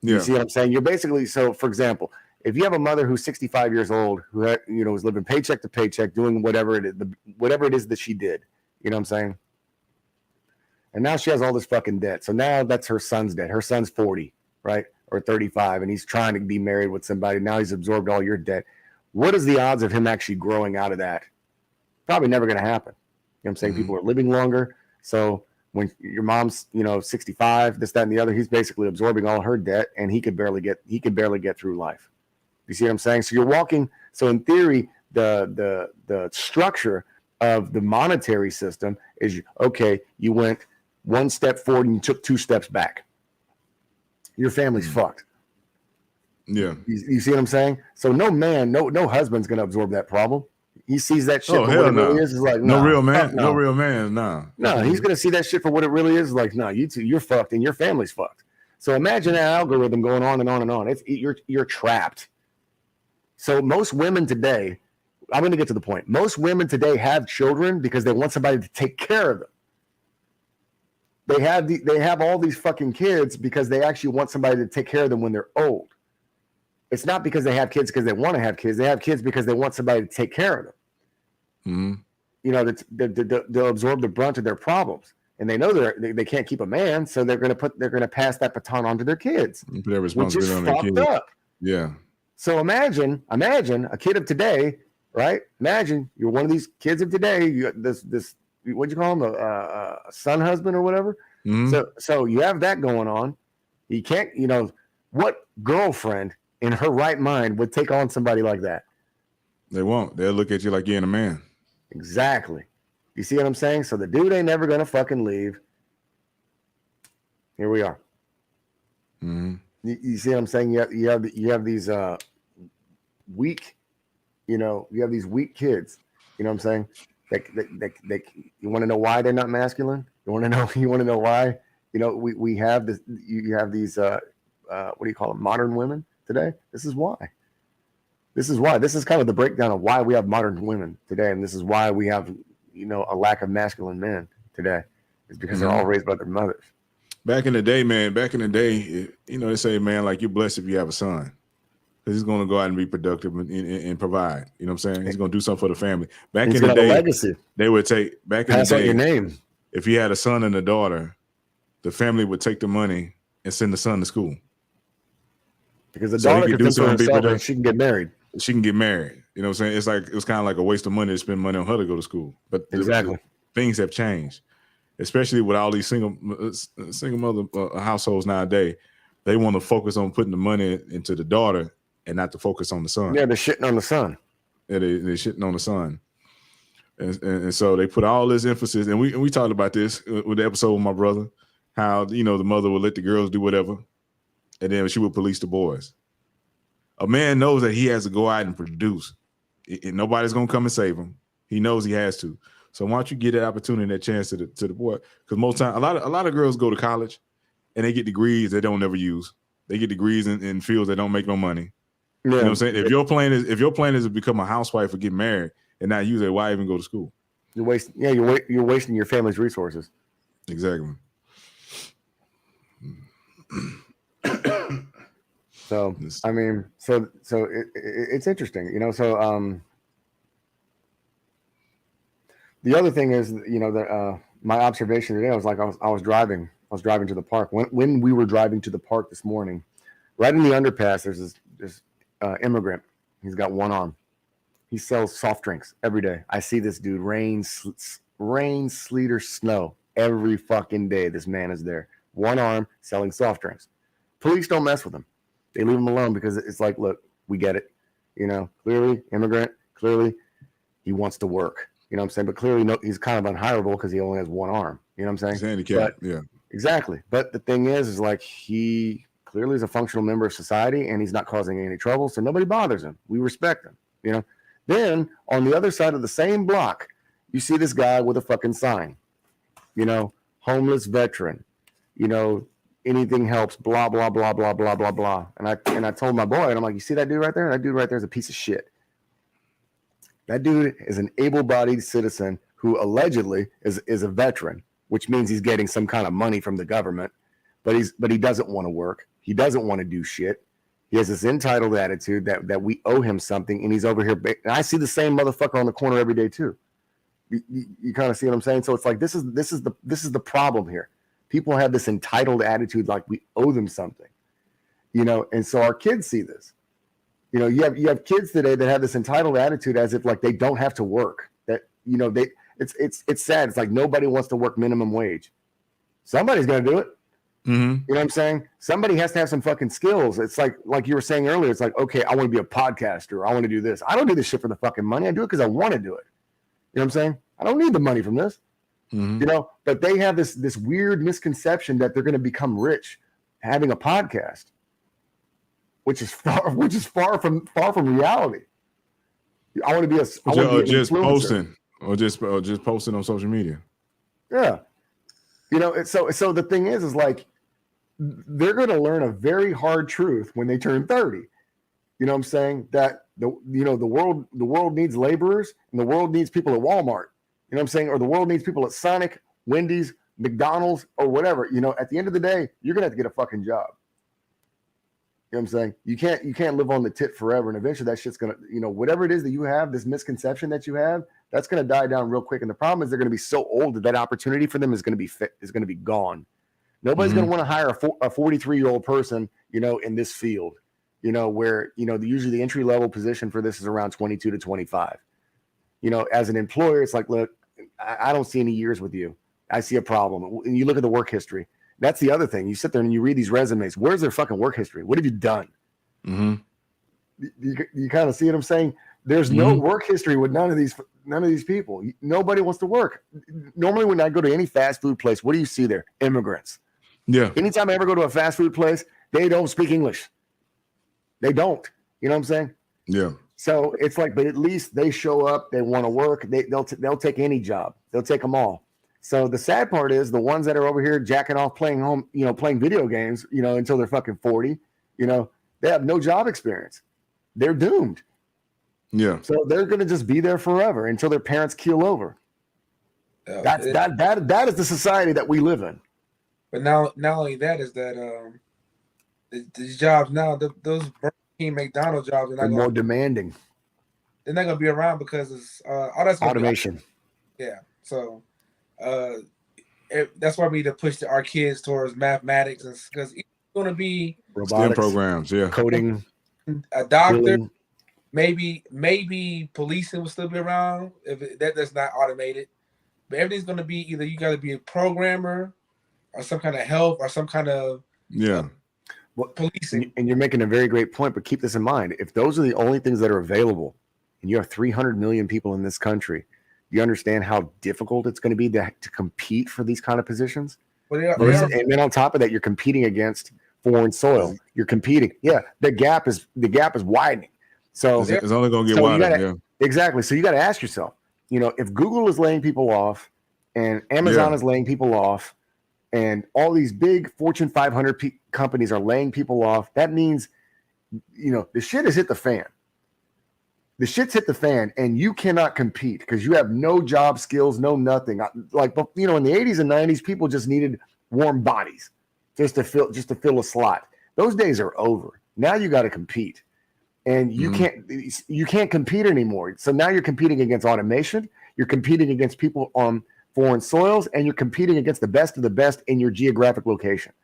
Yeah. You see what I'm saying? You're basically, so for example, if you have a mother who's 65 years old, who is living paycheck to paycheck, doing whatever it is that she did. You know what I'm saying? And now she has all this fucking debt. So now that's her son's debt. Her son's 40, right? Or 35, and he's trying to be married with somebody. Now he's absorbed all your debt. What is the odds of him actually growing out of that? Probably never going to happen. You know what I'm saying? People are living longer. So when your mom's, 65, this, that, and the other, he's basically absorbing all her debt, and he could barely get through life. You see what I'm saying? So you're walking. So in theory, the structure of the monetary system is, okay, you went one step forward and you took 2 steps back. Your family's fucked. Yeah. You see what I'm saying? So no man, no husband's gonna absorb that problem. He sees that shit Oh, for hell what it no. really is. It's like No nah, real man. fuck No real man. Nah. No, he's gonna see that shit for what it really is. Like, no, you two, you're fucked and your family's fucked. So imagine that algorithm going on and on and on. You're trapped. So most women today, I'm gonna get to the point. Most women today have children because they want somebody to take care of them. They have all these fucking kids because they actually want somebody to take care of them when they're old. It's not because they have kids because they want to have kids. They have kids because they want somebody to take care of them. Mm-hmm. You know, they'll absorb the brunt of their problems, and they know they can't keep a man, so they're gonna pass that baton on to their kids, Put their which is responsibility on their fucked kids. up. Yeah. So imagine a kid of today, right? Imagine you're one of these kids of today. You this what do you call him, a son husband or whatever. Mm-hmm. So you have that going on. You can't, you know, what girlfriend in her right mind would take on somebody like that? They won't. They'll look at you like you ain't a man. Exactly. You see what I'm saying? So the dude ain't never gonna fucking leave. Here we are. Mm-hmm. You see what I'm saying? You have these weak, you know, you have these weak kids. You know what I'm saying? They you want to know why they're not masculine? You want to know why? You know, we have this. You have these what do you call them? Modern women today. This is why. This is why. This is kind of the breakdown of why we have modern women today, and this is why we have, you know, a lack of masculine men today. It's because they're all raised by their mothers. Back in the day, man. You know, they say, man, like, you're blessed if you have a son, because he's going to go out and be productive and provide. You know what I'm saying? He's going to do something for the family. Back in the day, legacy. they would take Pass on your name. If you had a son and a daughter, the family would take the money and send the son to school. Because the daughter can do something herself and she can get married. She can get married. You know what I'm saying? It was kind of like a waste of money to spend money on her to go to school. But exactly, things have changed, especially with all these single mother households nowadays. They want to focus on putting the money into the daughter and not to focus on the son. Yeah, they're shitting on the son. Yeah, they're shitting on the son. And so they put all this emphasis, and we talked about this with the episode with my brother, how, you know, the mother would let the girls do whatever, and then she would police the boys. A man knows that he has to go out and produce. Nobody's gonna come and save him. He knows he has to. So why don't you get that opportunity, that chance to the boy? Because most time, a lot of girls go to college and they get degrees they don't never use. They get degrees in fields that don't make no money. Yeah. You know what I'm saying? If your plan is to become a housewife or get married and not use it, why even go to school? You're wasting your family's resources. Exactly. So I mean, so it's interesting, you know. So the other thing is, you know, that my observation today, I was driving to the park. When we were driving to the park this morning, right in the underpass, there's this immigrant. He's got one arm. He sells soft drinks every day. I see this dude, rain, sleet, or snow, every fucking day. This man is there, one arm, selling soft drinks. Police don't mess with him. They leave him alone because it's like, look, we get it. You know, clearly immigrant, clearly he wants to work. You know what I'm saying? But clearly he's kind of unhireable because he only has one arm. You know what I'm saying? He's handicapped. Yeah. Exactly. But the thing is like, he clearly is a functional member of society and he's not causing any trouble. So nobody bothers him. We respect him, you know? Then on the other side of the same block, you see this guy with a fucking sign, you know, homeless veteran, you know, anything helps, blah, blah, blah, blah, blah, blah, blah. And I told my boy, and I'm like, you see that dude right there? That dude right there is a piece of shit. That dude is an able-bodied citizen who allegedly is a veteran, which means he's getting some kind of money from the government, but he doesn't want to work. He doesn't want to do shit. He has this entitled attitude that we owe him something, and he's over here. And I see the same motherfucker on the corner every day too. You kind of see what I'm saying? So it's like this is the problem here. People have this entitled attitude like we owe them something, you know. And so our kids see this. You know, you have kids today that have this entitled attitude as if like they don't have to work. That, you know, it's sad. It's like nobody wants to work minimum wage. Somebody's gonna do it. Mm-hmm. You know what I'm saying? Somebody has to have some fucking skills. It's like you were saying earlier. It's like, okay, I want to be a podcaster. I want to do this. I don't do this shit for the fucking money. I do it because I want to do it. You know what I'm saying? I don't need the money from this. Mhm. You know, but they have this weird misconception that they're going to become rich having a podcast, which is far from reality. I want to be an Just influencer. posting, or just posting on social media. Yeah, you know, so the thing is like they're going to learn a very hard truth when they turn 30. You know what I'm saying? That the world needs laborers, and the world needs people at Walmart. You know what I'm saying? Or the world needs people at Sonic, Wendy's, McDonald's, or whatever. You know, at the end of the day, you're gonna have to get a fucking job. You know what I'm saying? You can't live on the tit forever, and eventually that shit's gonna, you know, whatever it is that you have, this misconception that you have, that's gonna die down real quick. And the problem is they're gonna be so old that opportunity for them is gonna be gone. Nobody's gonna want to hire a 43-year-old person, you know, in this field. You know, where, you know, usually the entry level position for this is around 22 to 25. You know, as an employer, it's like, look, I don't see any years with you. I see a problem. And you look at the work history. That's the other thing. You sit there and you read these resumes. Where's their fucking work history? What have you done? Mm-hmm. You kind of see what I'm saying? There's no work history with none of these people. Nobody wants to work. Normally, when I go to any fast food place, what do you see there? Immigrants. Yeah. Anytime I ever go to a fast food place, they don't speak English. They don't. You know what I'm saying? Yeah. So it's like, but at least they show up. They want to work. They'll take any job. They'll take them all. So the sad part is the ones that are over here jacking off, playing video games, you know, until they're fucking 40. You know, they have no job experience. They're doomed. Yeah. So they're going to just be there forever until their parents keel over. That is the society that we live in. But not only that is that these jobs now, those Burger King, McDonald's jobs are more demanding. They're not going to be around because it's all that's automation. Yeah, so that's why we need to push our kids towards mathematics, and because it's going to be robotics, STEM programs, coding, a doctor, maybe policing will still be around if that's not automated. But everything's going to be either you got to be a programmer or some kind of health or some kind of policing. And you're making a very great point, but keep this in mind. If those are the only things that are available and you have 300 million people in this country, you understand how difficult it's going to be to compete for these kind of positions? And then on top of that, you're competing against foreign soil. You're competing. Yeah, the gap is widening. So it's only going to get wider. Exactly. So you got to ask yourself, you know, if Google is laying people off and Amazon is laying people off, and all these big Fortune 500 companies are laying people off, that means, you know, the shit has hit the fan. The shit's hit the fan, and you cannot compete because you have no job skills, no nothing. Like, you know, in the 80s and 90s, people just needed warm bodies just to fill a slot. Those days are over. Now you got to compete, and you can't compete anymore. So now you're competing against automation. You're competing against people on foreign soils, and you're competing against the best of the best in your geographic location.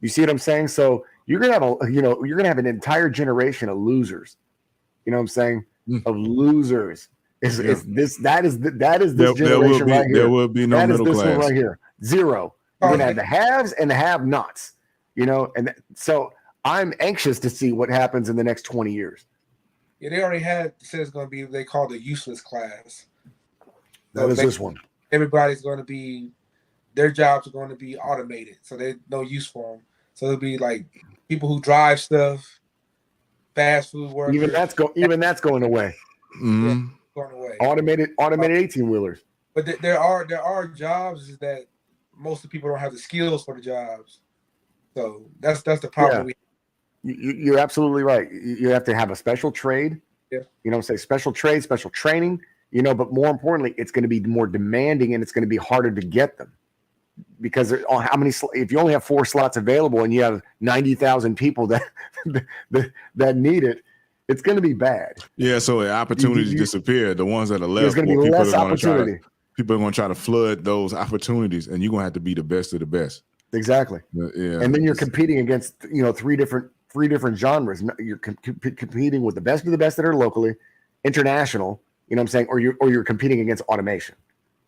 You see what I'm saying? So you're gonna have an entire generation of losers. You know what I'm saying? Of losers. That is this generation right here. There will be no middle class. One right here. Zero. You're gonna have the haves and the have-nots. You know, and so I'm anxious to see what happens in the next 20 years. Yeah, they already said it's going to be, they call it a useless class. That is this one. Everybody's going to be, their jobs are going to be automated, so there's no use for them. So it'll be like people who drive stuff, fast food workers. Even that's going away. Mm-hmm. Going away. Automated 18-wheelers. But there are jobs that most of the people don't have the skills for the jobs. So that's the problem. Yeah. You're absolutely right. You have to have a special trade. Yeah. You know, say special trade, special training. You know, but more importantly, it's going to be more demanding, and it's going to be harder to get them because if you only have 4 slots available and you have 90,000 people that need it, it's going to be bad. Yeah, so opportunities disappear. The ones that are left, there's going to be less opportunity. People are going to try to flood those opportunities, and you're going to have to be the best of the best. Exactly. Yeah. And then you're competing against, you know, three different genres. You're competing with the best of the best that are locally, international. You know what I'm saying? Or you're competing against automation.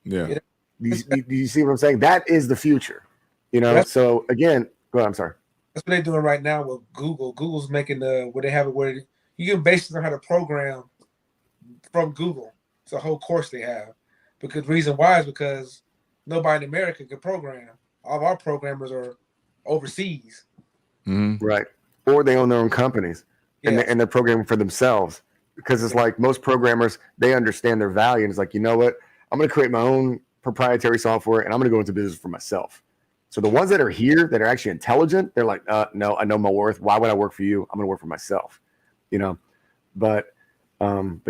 Yeah. Do you see what I'm saying? That is the future. You know. So again, go ahead. I'm sorry. That's what they're doing right now with Google. Google's making where they have it where you can basically learn how to program from Google. It's a whole course they have. Because the reason why is because nobody in America can program. All of our programmers are overseas. Right. Or they own their own companies and, Yeah. and they're programming for themselves, because it's like most programmers, they understand their value. And it's like, you know what? I'm going to create my own proprietary software and I'm going to go into business for myself. So the ones that are here that are actually intelligent, they're like, no, I know my worth. Why would I work for you? I'm going to work for myself, you know? But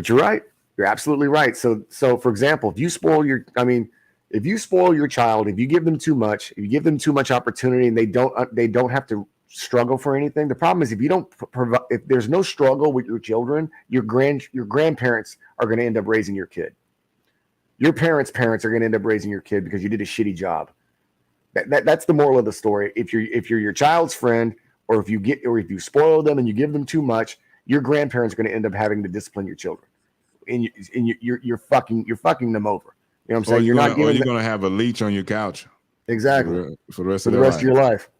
you're right. You're absolutely right. So for example, if you spoil your child, if you give them too much, if you give them too much opportunity and they don't have to struggle for anything. The problem is if you don't provide, if there's no struggle with your children, your grandparents are going to end up raising your kid. Your parents are going to end up raising your kid because you did a shitty job. That's the moral of the story. If you're your child's friend, or if you spoil them and you give them too much, your grandparents are going to end up having to discipline your children, and you're fucking them over. You know what I'm saying? You're going to have a leech on your couch. Exactly. For the rest of your life.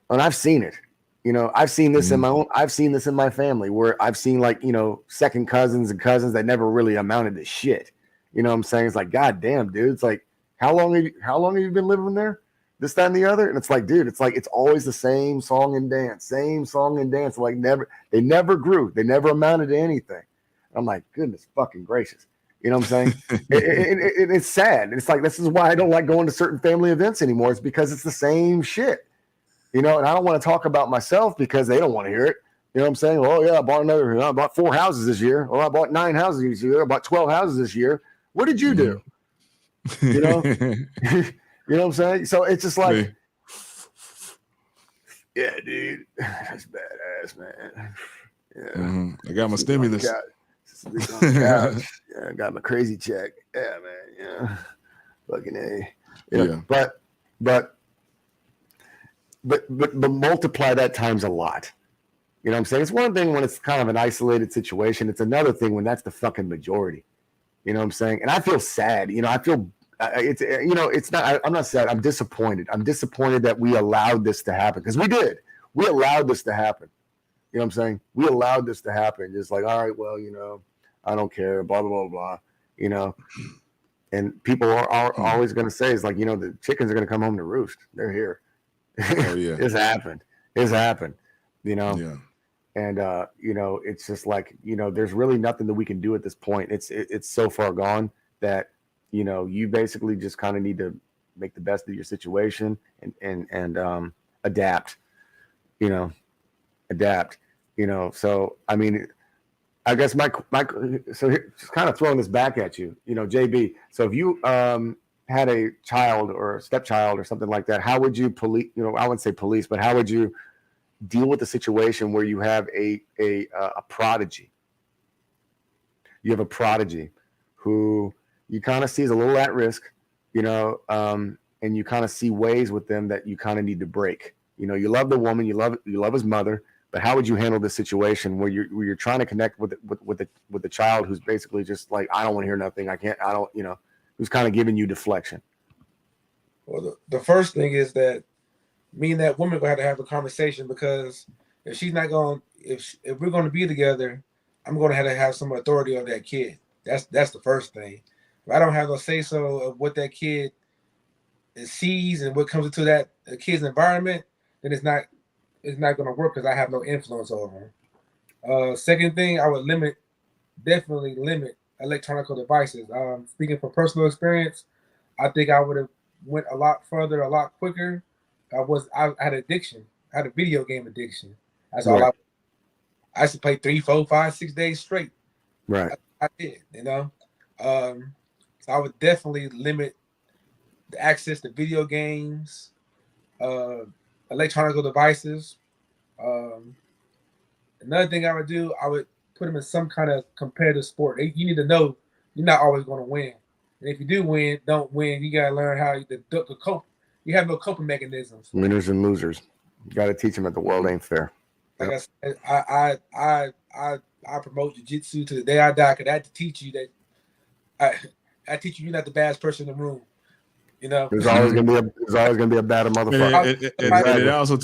And I've seen it. You know, I've seen this I've seen this in my family, where I've seen, like, you know, second cousins and cousins that never really amounted to shit. You know what I'm saying? It's like, God damn, dude. It's like, how long have you been living there? This, that, and the other. And it's like, dude, it's always the same song and dance. Like, they never grew. They never amounted to anything. I'm like, goodness fucking gracious. You know what I'm saying? It's sad. It's like, this is why I don't like going to certain family events anymore. It's because it's the same shit. You know, and I don't want to talk about myself because they don't want to hear it. You know what I'm saying? Oh, yeah, I bought 4 houses this year. Oh, I bought 9 houses this year. I bought 12 houses this year. What did you do? You know? You know what I'm saying? So it's just like, yeah, dude, that's badass, man. Yeah. I got my stimulus. Yeah, I got my crazy check. Yeah, man. Yeah. Fucking A. Yeah. But multiply that times a lot. You know what I'm saying? It's one thing when it's kind of an isolated situation. It's another thing when that's the fucking majority. You know what I'm saying? And I feel sad. You know, I feel it's not. I'm not sad. I'm disappointed. I'm disappointed that we allowed this to happen, because we did. We allowed this to happen. You know what I'm saying? We allowed this to happen. Just like, all right, well, you know, I don't care. Blah blah blah blah. You know, and people are always going to say, it's like, you know, the chickens are going to come home to roost. They're here. Oh yeah, It's happened. You know. Yeah. And you know, it's just like, you know, there's really nothing that we can do at this point. It's so far gone that, you know, you basically just kind of need to make the best of your situation and adapt. You know, So I mean, I guess so here, just kind of throwing this back at you, you know, JB. So if you had a child or a stepchild or something like that, how would you police? You know, I wouldn't say police, but how would you deal with the situation where you have a prodigy? You have a prodigy who you kind of see is a little at risk, you know, and you kind of see ways with them that you kind of need to break. You know, you love the woman, you love his mother, but how would you handle this situation where you're trying to connect with the child who's basically just like, I don't want to hear nothing, you know, who's kind of giving you deflection? Well, the first thing is that me and that woman gonna have a conversation, because if she's not going, if we're going to be together, I'm going to have some authority on that kid. That's the first thing. If I don't have no say so of what that kid sees and what comes into that kid's environment, then it's not going to work, because I have no influence over him. Second thing, I would definitely limit electronic devices. Speaking from personal experience, I think I would have went a lot further, a lot quicker. I had addiction. I had a video game addiction. That's all. Right. I used to play 3, 4, 5, 6 days straight. Right. I did, you know. So I would definitely limit the access to video games, electronic devices. Another thing I would do, I would put them in some kind of competitive sport. You need to know you're not always going to win. And if you do win, don't win. You got to learn how to cope. You have no coping mechanisms. Winners and losers. You got to teach them that the world ain't fair. Like I said, I promote jiu-jitsu to the day I die, because I had to teach you that I teach you you're not the baddest person in the room. You know, there's always gonna be a bad motherfucker. And it also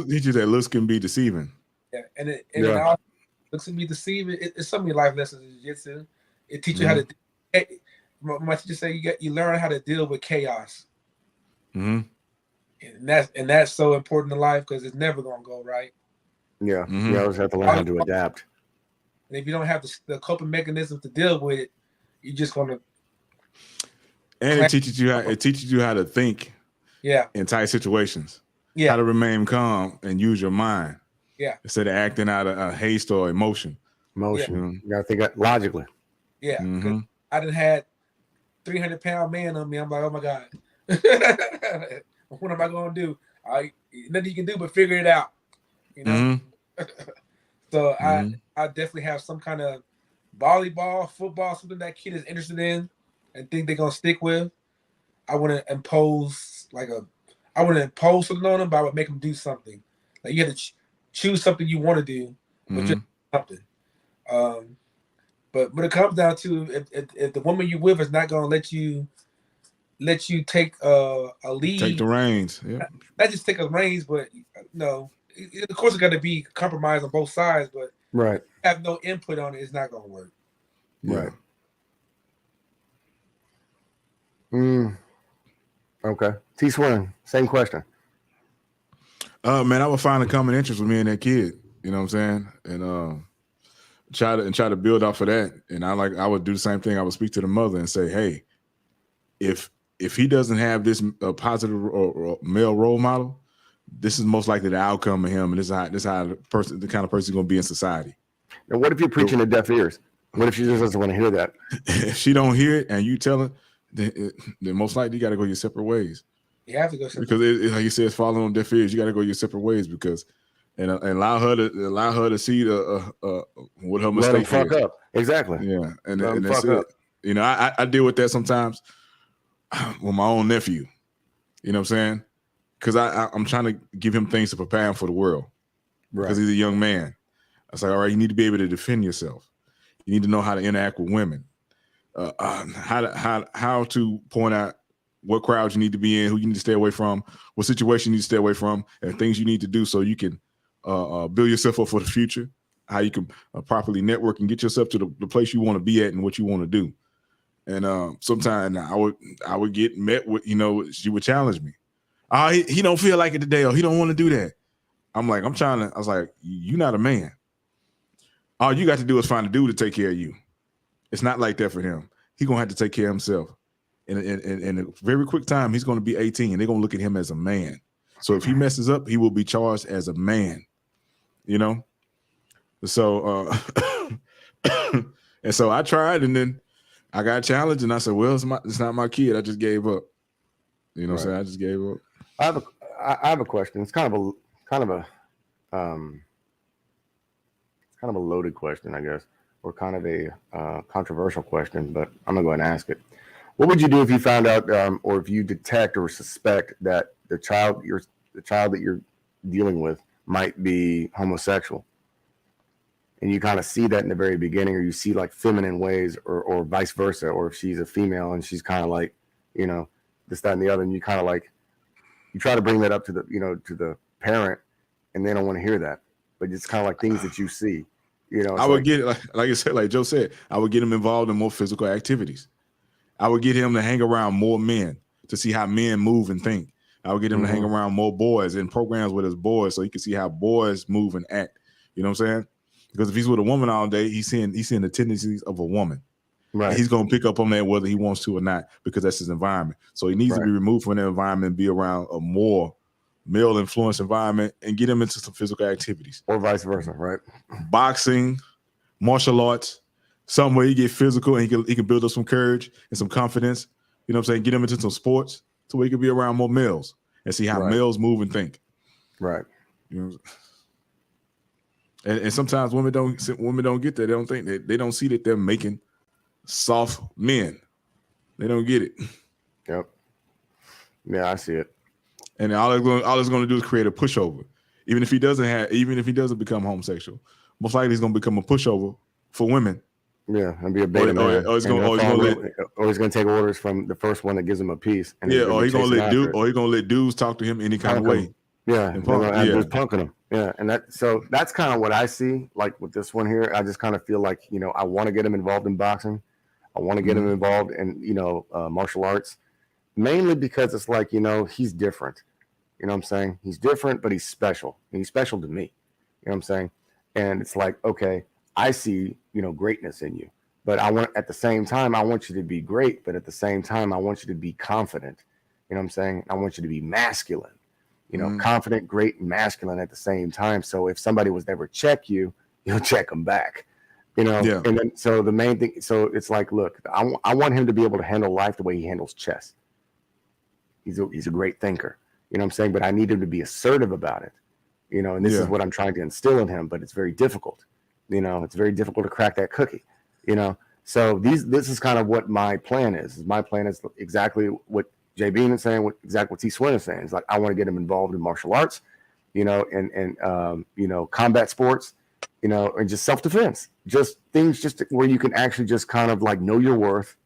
teaches you that looks can be deceiving. Yeah, and it also looks can be deceiving. It's so many life lessons in jiu-jitsu. It teaches you how to. my teacher said you learn how to deal with chaos, Mm-hmm. and that's so important in life because it's never gonna go right. Yeah, Mhm. you always have to learn how to adapt. And if you don't have the coping mechanisms to deal with it, you're just gonna. And it teaches you how to think Yeah, in tight situations. yeah, How to remain calm and use your mind. Yeah. Instead of acting out of haste or emotion. Emotion. You gotta think logically. yeah. Mm-hmm. I done had 300-pound man on me. I'm like, oh my God. What am I gonna do? Nothing you can do but figure it out. You know? So I definitely have some kind of volleyball, football, something that kid is interested in and think they're gonna stick with. I wouldn't impose something on them, but I would make them do something. Like you have to choose something you want to do, but just something. But when it comes down to if the woman you with is not gonna let you take a lead, take the reins. Yeah. Not just take a reins, but no. Of course, it's got to be compromised on both sides, but right, have no input on it, it's not gonna work. Right. Okay. T Swin, same question. Man, I would find a common interest with me and that kid. You know what I'm saying? And try to build off of that. And I would do the same thing. I would speak to the mother and say, hey, if he doesn't have this positive or male role model, this is most likely the outcome of him, and this is how the kind of person he's going to be in society. And what if you're preaching to deaf ears? What if she just doesn't want to hear that? If she don't hear it and you tell her, then most likely you got to go your separate ways. You have to go separate. Because like you said, it's falling on deaf ears. You got to go your separate ways and allow her to see what her mistake is. Let them fuck up. Exactly. Yeah, and that's it. You know, I deal with that sometimes with my own nephew. You know what I'm saying? Because I'm trying to give him things to prepare him for the world. Because he's a young man. I was like, all right, you need to be able to defend yourself. You need to know how to interact with women. How to point out what crowds you need to be in, who you need to stay away from, what situation you need to stay away from, and things you need to do so you can build yourself up for the future. How you can properly network and get yourself to the place you want to be at and what you want to do. And sometimes I would get met with, she would challenge me. He don't feel like it today, or he don't want to do that. I was like, you're not a man. All you got to do is find a dude to take care of you. It's not like that for him. He's going to have to take care of himself. In a very quick time, he's going to be 18, and they're going to look at him as a man. So if he messes up, he will be charged as a man, So, and so I tried, and then I got challenged, and I said, well, it's not my kid. I just gave up. You know what I'm saying? I just gave up. I have a question. It's kind of a loaded question, I guess, or kind of a controversial question, but I'm gonna go ahead and ask it. What would you do if you found out, or if you detect or suspect that the child that you're dealing with might be homosexual, and you kind of see that in the very beginning, or you see like feminine ways, or vice versa, or if she's a female and she's kind of like, this, that, and the other, and you kind of like, you try to bring that up to the parent, and they don't want to hear that, but it's kind of like things that you see. I would get it, like I said, like Joe said, I would get him involved in more physical activities. I would get him to hang around more men to see how men move and think. I would get him to hang around more boys in programs with his boys so he can see how boys move and act. You know what I'm saying? Because if he's with a woman all day, he's seeing the tendencies of a woman. Right. And he's going to pick up on that whether he wants to or not, because that's his environment. So he needs to be removed from that environment and be around a more male influence environment and get him into some physical activities. Or vice versa, right? Boxing, martial arts, somewhere he get physical and he can build up some courage and some confidence. You know what I'm saying? Get him into some sports so he can be around more males and see how males move and think. Right. And sometimes women don't get that. They don't think they don't see that they're making soft men. They don't get it. Yep. Yeah, I see it. And all it's going to do is create a pushover. Even if he doesn't become homosexual, most likely he's going to become a pushover for women. Yeah, and be a beta man. Or he's going to take orders from the first one that gives him a piece. And or he's going to let dudes talk to him any kind of way. Yeah, and just punking him. Yeah, and that's kind of what I see. Like with this one here, I just kind of feel like I want to get him involved in boxing. I want to get him involved in, martial arts, mainly because it's like, he's different. You know what I'm saying? He's different, but he's special. And he's special to me. You know what I'm saying? And it's like, okay, I see, greatness in you. But at the same time, I want you to be great. But at the same time, I want you to be confident. You know what I'm saying? I want you to be masculine, confident, great, and masculine at the same time. So if somebody was to ever check you, you'll check them back. Yeah. And then so the main thing, so it's like, look, I want him to be able to handle life the way he handles chess. He's a great thinker. You know what I'm saying? But I need him to be assertive about it. And this is what I'm trying to instill in him, but it's very difficult. It's very difficult to crack that cookie. So this is kind of what my plan is. My plan is exactly what Jay Bean is saying, exactly what T Swin is saying. It's like, I want to get him involved in martial arts, and combat sports, and just self-defense, just things where you can actually just kind of like know your worth,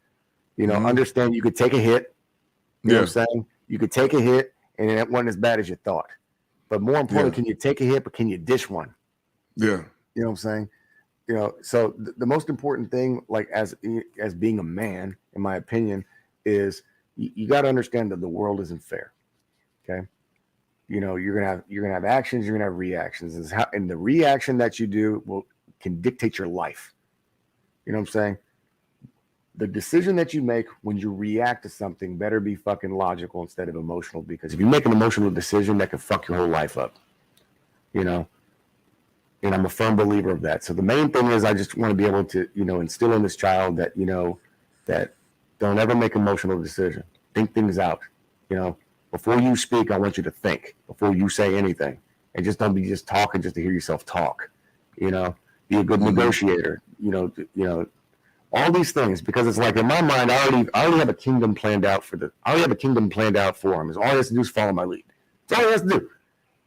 understand you could take a hit. You know what I'm saying? You could take a hit and it wasn't as bad as you thought. But more importantly, can you take a hit, but can you dish one? Yeah. You know what I'm saying? So the most important thing, like as being a man, in my opinion, is you got to understand that the world isn't fair. Okay. You're gonna have actions, you're gonna have reactions, and the reaction that you do can dictate your life. You know what I'm saying? The decision that you make when you react to something better be fucking logical instead of emotional, because if you make an emotional decision, that can fuck your whole life up. And I'm a firm believer of that. So the main thing is I just want to be able to, instill in this child that, that don't ever make emotional decision. Think things out. Before you speak, I want you to think before you say anything, and just don't be just talking just to hear yourself talk. Be a good negotiator. All these things, because it's like in my mind, I already have a kingdom planned out for him. All he has to do is follow my lead. That's all he has to do. You know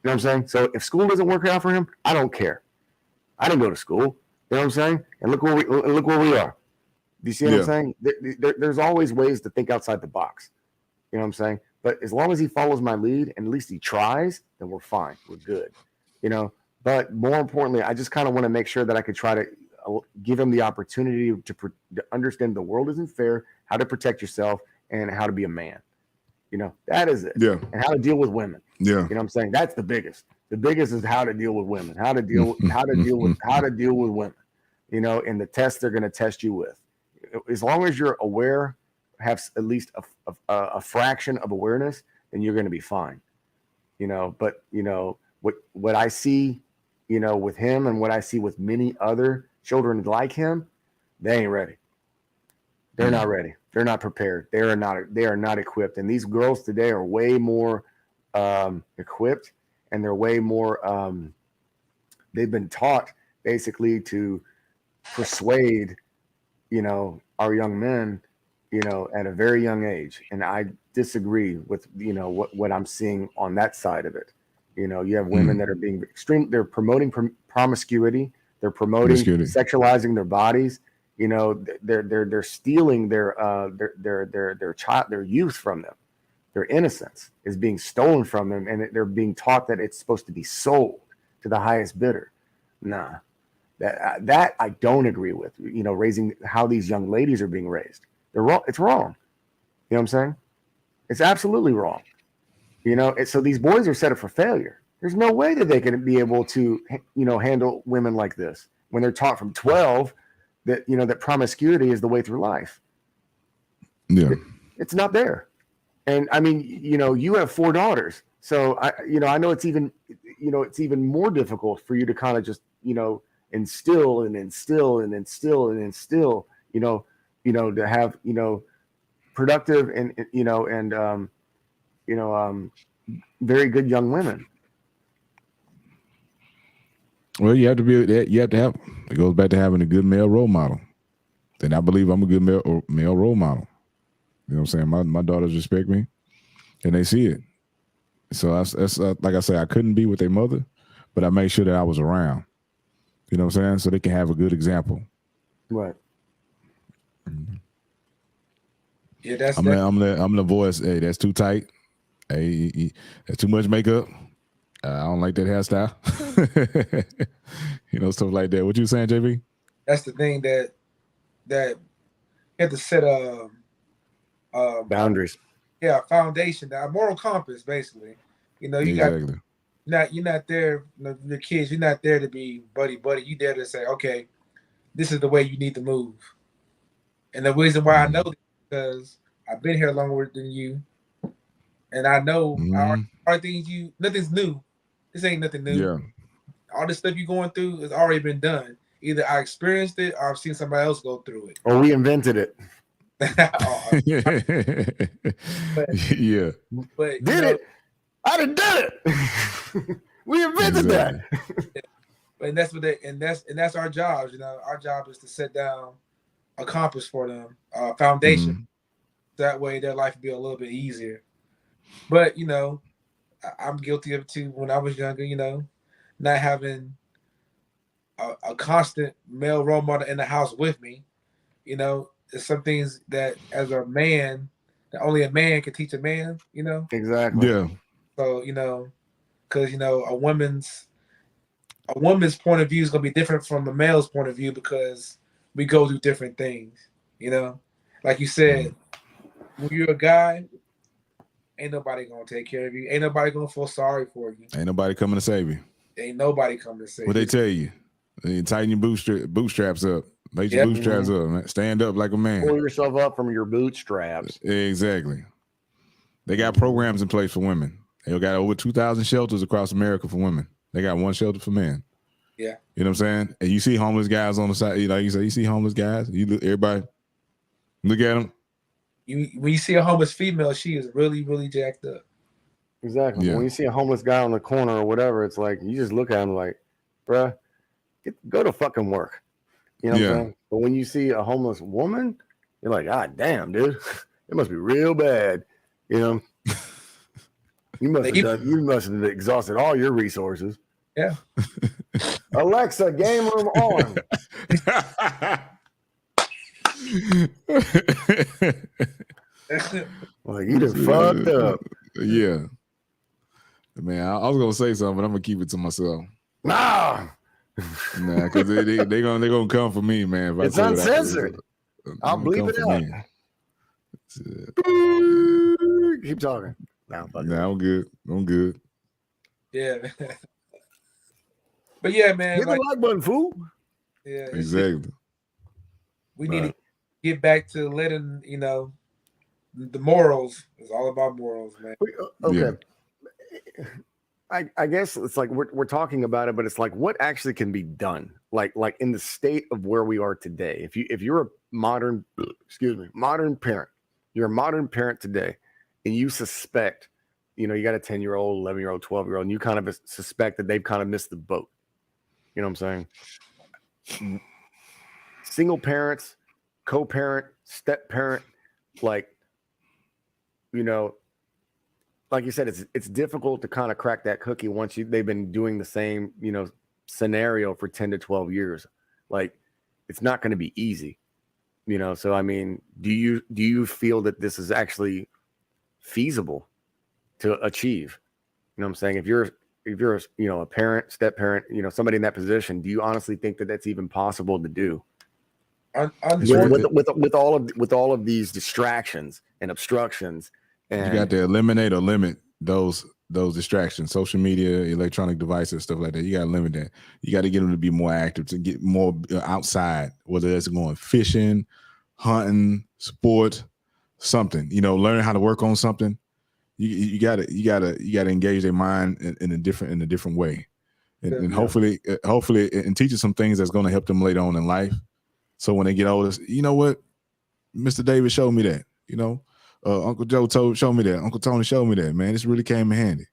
what I'm saying? So if school doesn't work out for him, I don't care. I didn't go to school. You know what I'm saying? And look where we are. Do you see what I'm saying? There's always ways to think outside the box. You know what I'm saying? But as long as he follows my lead and at least he tries, then we're fine. We're good. But more importantly, I just kind of want to make sure that I could try to give him the opportunity to understand the world isn't fair, how to protect yourself, and how to be a man. That is it. Yeah. And how to deal with women. Yeah. You know what I'm saying? That's the biggest. The biggest is how to deal with women, how to deal with women, and the tests they're going to test you with. As long as you're aware, have at least a fraction of awareness, then you're going to be fine. But what I see, with him and what I see with many other children like him, they ain't ready. They're not ready. They're not prepared. They are not equipped. And these girls today are way more equipped, and they're way more they've been taught basically to persuade, our young men, at a very young age. And I disagree with, what I'm seeing on that side of it. You have women that are being extreme. They're promoting promiscuity. They're promoting sexualizing their bodies. They're stealing their child, their youth from them. Their innocence is being stolen from them, and they're being taught that it's supposed to be sold to the highest bidder. Nah, that I don't agree with. Raising how these young ladies are being raised. They're wrong. It's wrong. You know what I'm saying? It's absolutely wrong. So these boys are set up for failure. There's no way that they can be able to, handle women like this when they're taught from 12 that, that promiscuity is the way through life. Yeah. It's not there. And I mean, you have 4 daughters. So I know it's even more difficult for you to kind of just, instill, to have, productive and very good young women. Well, you have to have, it goes back to having a good male role model. Then I believe I'm a good male role model. You know what I'm saying? My daughters respect me and they see it. So that's like I say, I couldn't be with their mother, but I made sure that I was around. You know what I'm saying? So they can have a good example. Right. Yeah, I'm the voice. Hey, that's too tight. Hey, that's too much makeup. I don't like that hairstyle. Stuff like that. What you saying, JB? That's the thing that have to set a Boundaries. foundation, a moral compass, basically. You know, you Exactly. you're not there, your kids, you're not there to be buddy. You there to say, okay, this is the way you need to move. And the reason why I know this is because I've been here longer than you, and I know our things nothing's new. This ain't nothing new. Yeah. All this stuff you're going through has already been done. Either I experienced it or I've seen somebody else go through it. Or we invented it. Yeah. But Did it? I done did it. We invented that. And that's what that's our jobs. You know, our job is to set down a compass for them, foundation. That way, their life will be a little bit easier. But you know, I'm guilty of it too. When I was younger, you know, not having a constant male role model in the house with me, you know, there's some things that as a man, that only a man can teach a man. You know. Exactly. Yeah. So you know, because you know, a woman's point of view is gonna be different from a male's point of view because we go through different things. You know, like you said, when you're a guy, ain't nobody gonna take care of you. Ain't nobody gonna feel sorry for you. Ain't nobody coming to save you. Ain't nobody coming to save you. What they tell you? They tighten your bootstraps up. Lace your bootstraps up, man. Stand up like a man. Pull yourself up from your bootstraps. Exactly. They got programs in place for women. They got over 2,000 shelters across America for women. They got one shelter for men. Yeah. You know what I'm saying? And you see homeless guys on the side. Like you say, you see homeless guys. You look, everybody look at them. When you see a homeless female, she is really, really jacked up. Exactly. Yeah. When you see a homeless guy on the corner or whatever, it's like you just look at him like, bruh, go to fucking work. You know what I'm saying? But when you see a homeless woman, you're like, God damn, dude, it must be real bad. You know, you must have exhausted all your resources. Yeah. Alexa, game room on. Like you done fucked up. Yeah. Man, I was gonna say something, but I'm gonna keep it to myself. Nah, because they gonna come for me, man. It's uncensored. I'll bleep it out. Keep talking. Nah, I'm good. I'm good. Yeah. But yeah, man. Hit the like button, fool. Yeah. Exactly. We need to get back to letting, you know, the morals. It's all about morals, man. Okay. Yeah. I guess it's like we're talking about it, but it's like what actually can be done, like in the state of where we are today. If you're a modern parent, you're a modern parent today, and you suspect, you know, you got a 10-year-old, 11-year-old, 12-year-old, and you kind of suspect that they've kind of missed the boat. You know what I'm saying? Single parents, co-parent, step parent, like, you know, like you said, it's difficult to kind of crack that cookie once they've been doing the same, you know, scenario for 10 to 12 years. Like, it's not going to be easy, you know? So, I mean, do you feel that this is actually feasible to achieve? You know what I'm saying? If you're, you know, a parent, step parent, you know, somebody in that position, do you honestly think that that's even possible to do? With all of these distractions and obstructions. And you got to eliminate or limit those distractions, social media, electronic devices, stuff like that. You got to limit that. You got to get them to be more active, to get more outside, whether it's going fishing, hunting, sport, something. You know, learning how to work on something. You got to engage their mind in a different way, and hopefully and teach them some things that's going to help them later on in life. So when they get older, you know what, Mr. David showed me that. You know. Uncle Joe showed me that. Uncle Tony showed me that, man. This really came in handy.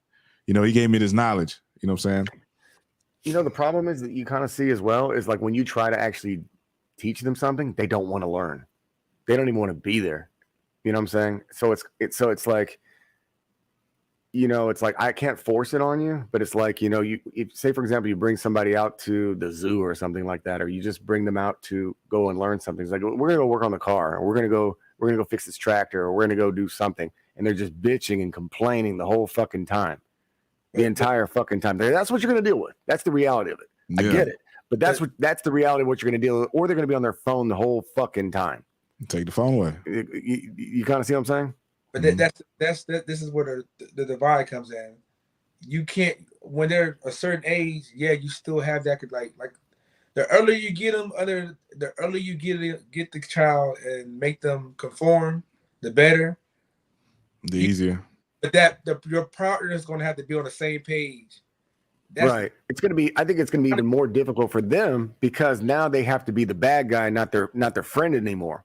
You know, he gave me this knowledge. You know what I'm saying? You know, the problem is that you kind of see as well is like when you try to actually teach them something, they don't want to learn. They don't even want to be there. You know what I'm saying? So it's like, you know, it's like I can't force it on you, but it's like, you know, if say for example, you bring somebody out to the zoo or something like that, or you just bring them out to go and learn something. It's like, we're gonna go work on the car, or we're gonna go fix this tractor, or we're gonna go do something, and they're just bitching and complaining the whole fucking time, the entire fucking time. That's what you're gonna deal with. That's the reality of it. Yeah. I get it, but that's the reality of what you're gonna deal with. Or they're gonna be on their phone the whole fucking time. Take the phone away. You kind of see what I'm saying? But this is where the divide comes in. You can't, when they're a certain age, yeah, you still have that, like the earlier you get them, the earlier you get the child and make them conform, the better. The easier. But your partner is going to have to be on the same page. Right. It's going to be. I think it's going to be even more difficult for them because now they have to be the bad guy, not their friend anymore.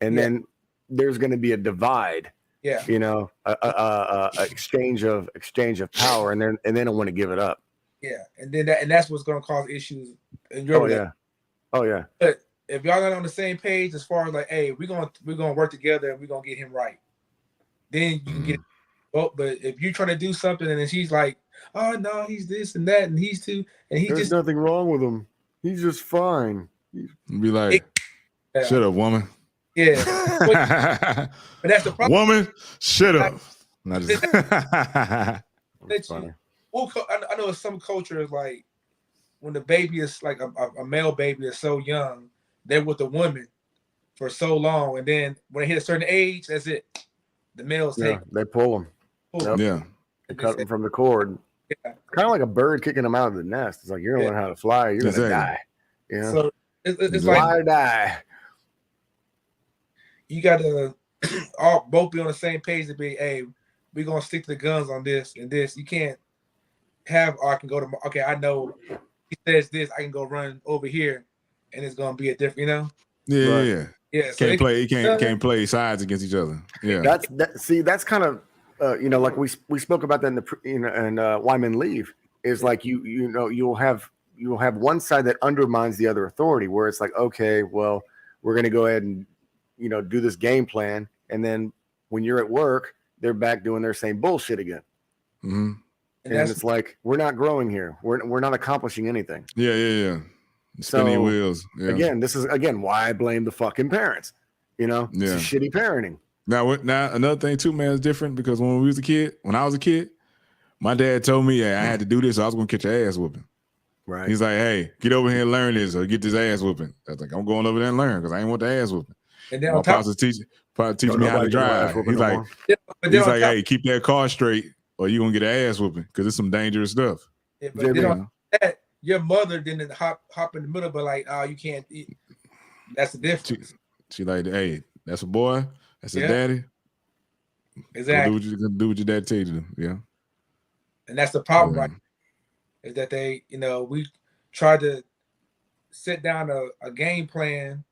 And then there's going to be a divide. Yeah. You know, a exchange of power, and they don't want to give it up. Yeah, and then that's what's going to cause issues in your relationship. Oh yeah. But if y'all not on the same page, as far as like, hey, we're gonna work together and we're gonna get him right, then you can get. Well, but if you're trying to do something and then she's like, oh no, he's this and that and he's too, and there's nothing wrong with him. He's just fine. Be like, shut up, woman. Yeah, but that's the problem. Woman, shut up. Not just I know in some cultures, like when the baby is like a male baby is so young, they're with the woman for so long, and then when they hit a certain age, that's it. The males they pull them. Yep. Yeah, they cut them from the cord. Yeah. Kind of like a bird kicking them out of the nest. It's like you're gonna learn how to fly. You're gonna die. You know? So it's fly like or die. You gotta both be on the same page to be, hey, we're gonna stick to the guns on this and this. You can't have, I can go to, okay, I know he says this, I can go run over here, and it's gonna be a different, you know. Yeah. So can't play sides against each other. Yeah, that's kind of like we spoke about that in the Why Men Leave is like you'll have one side that undermines the other authority where it's like, okay, well, we're gonna go ahead and do this game plan, and then when you're at work, they're back doing their same bullshit again. Mm-hmm. And it's like we're not growing here. We're not accomplishing anything. Yeah. Spinning wheels. Yeah. Again, this is why I blame the fucking parents. It's shitty parenting. Now another thing too, man, is different because when I was a kid, my dad told me I had to do this, so I was gonna catch your ass whooping. Right. He's like, hey, get over here and learn this or get this ass whooping. I was like, I'm going over there and learn because I ain't want the ass whooping. And then my pops was teaching me how to drive. He's like, hey, keep that car straight or you're gonna get an ass whooping because it's some dangerous stuff. Yeah, but your mother didn't hop in the middle, but like, oh, you can't eat. That's the difference. She like, hey, that's a boy, that's a daddy. Exactly. Do what your dad tell you to do. Yeah. And that's the problem, right? Is that they, we try to sit down a game plan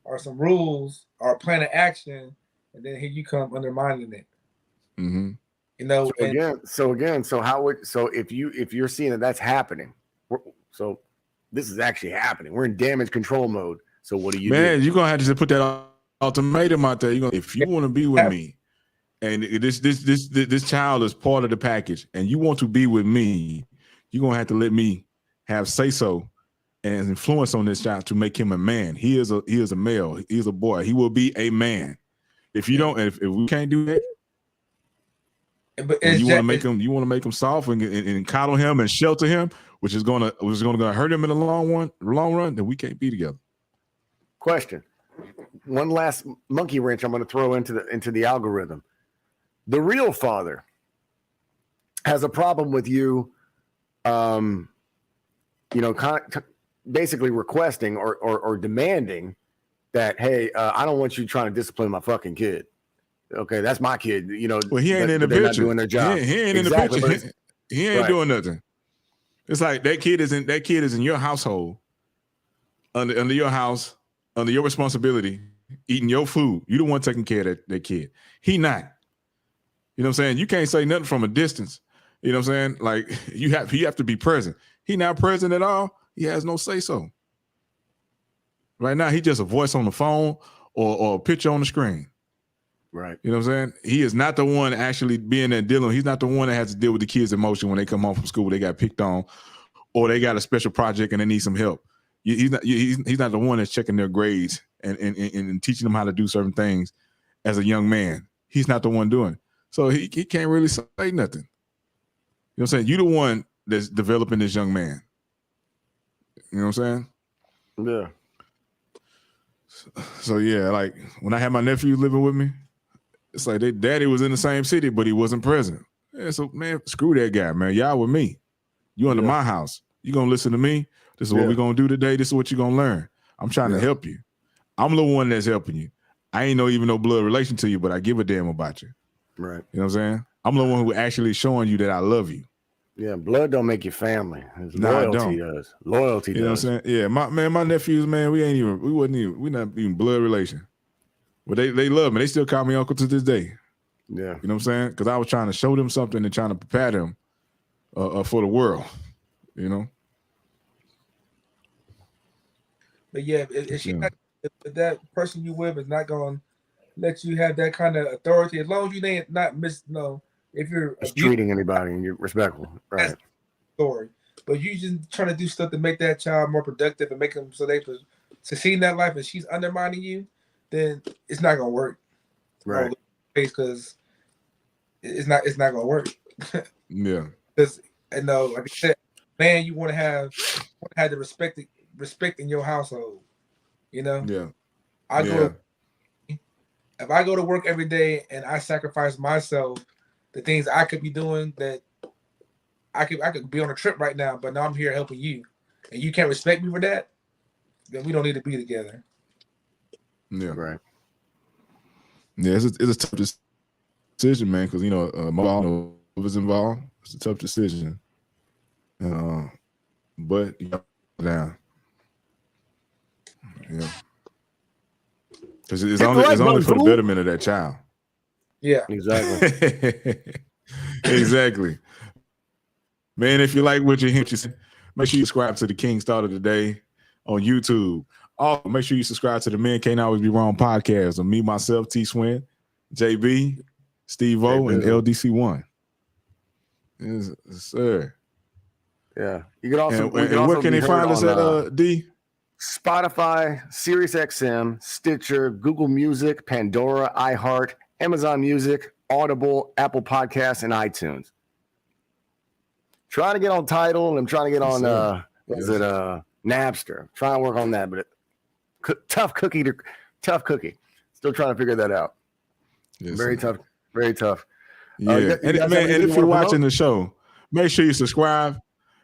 or some rules or a plan of action, and then here you come undermining it. Mm-hmm. So if you're seeing that that's happening, so this is actually happening. We're in damage control mode. So what do you do? You're gonna have to just put that ultimatum out there. If you want to be with me, and this child is part of the package, and you want to be with me, you're gonna have to let me have say so and influence on this child to make him a man. He is a male. He is a boy. He will be a man. If you don't, if we can't do that, but you want to make him soft and coddle him and shelter him, which is gonna hurt him in the long run, then we can't be together. Question. One last monkey wrench I'm going to throw into the algorithm. The real father has a problem with you, basically requesting or demanding that, hey, I don't want you trying to discipline my fucking kid. Okay, that's my kid. Well, he ain't in the picture. Not doing their job. He ain't in the picture. He ain't doing nothing. It's like that kid is in your household, under your house, under your responsibility, eating your food. You the one taking care of that kid. He not. You know what I'm saying? You can't say nothing from a distance. You know what I'm saying? Like you have to be present. He not present at all. He has no say so. Right now, he just a voice on the phone or a picture on the screen. Right. You know what I'm saying? He is not the one actually being there dealing. He's not the one that has to deal with the kids' emotion when they come home from school. They got picked on, or they got a special project and they need some help. He's not the one that's checking their grades and teaching them how to do certain things as a young man. He's not the one doing it. So he can't really say nothing. You know what I'm saying? You the one that's developing this young man. You know what I'm saying? Yeah. So yeah, like when I had my nephew living with me, it's like their daddy was in the same city, but he wasn't present. Yeah, so man, screw that guy, man. Y'all with me. You under my house. You gonna listen to me. This is what we're gonna do today. This is what you're gonna learn. I'm trying to help you. I'm the one that's helping you. I ain't even no blood relation to you, but I give a damn about you. Right. You know what I'm saying? I'm the one who actually showing you that I love you. Yeah, blood don't make you family. Loyalty does. Loyalty does. You know what I'm saying? Yeah, my nephews, man, we're not even blood relation. But they love me. They still call me uncle to this day. Yeah. You know what I'm saying? Because I was trying to show them something and trying to prepare them for the world. You know? But yeah, if that person you with is not going to let you have that kind of authority, as long as you ain't not if you're treating anybody and you're respectful, right? Story, but you just trying to do stuff to make that child more productive and make them so they succeed in that life, and she's undermining you, then it's not gonna work, right? Because it's not gonna work. Yeah, because like I said, man, you want to have the respect in your household. You know, if I go to work every day and I sacrifice myself, the things I could be doing that I could be on a trip right now, but now I'm here helping you, and you can't respect me for that, then we don't need to be together. Yeah, right. Yeah, it's a tough decision, man, because Mo was involved. It's a tough decision, but you got down. Yeah, because it's only for the betterment of that child. Yeah, exactly. Exactly. Man, if you like what you hear, make sure you subscribe to the King's Thought of the Day on YouTube. Also, make sure you subscribe to the Men Can't Always Be Wrong podcast of me, myself, T Swin, JB, Steve O, and LDC1. Yes, sir. Yeah. You can also where can they find us at D? Spotify, SiriusXM, Stitcher, Google Music, Pandora, iHeart, Amazon Music, Audible, Apple Podcasts, and iTunes. Trying to get on Tidal, and I'm trying to get on Napster. Trying to work on that, but tough cookie. Still trying to figure that out. Yes, very tough. Yeah, and if you're watching the show, make sure you subscribe.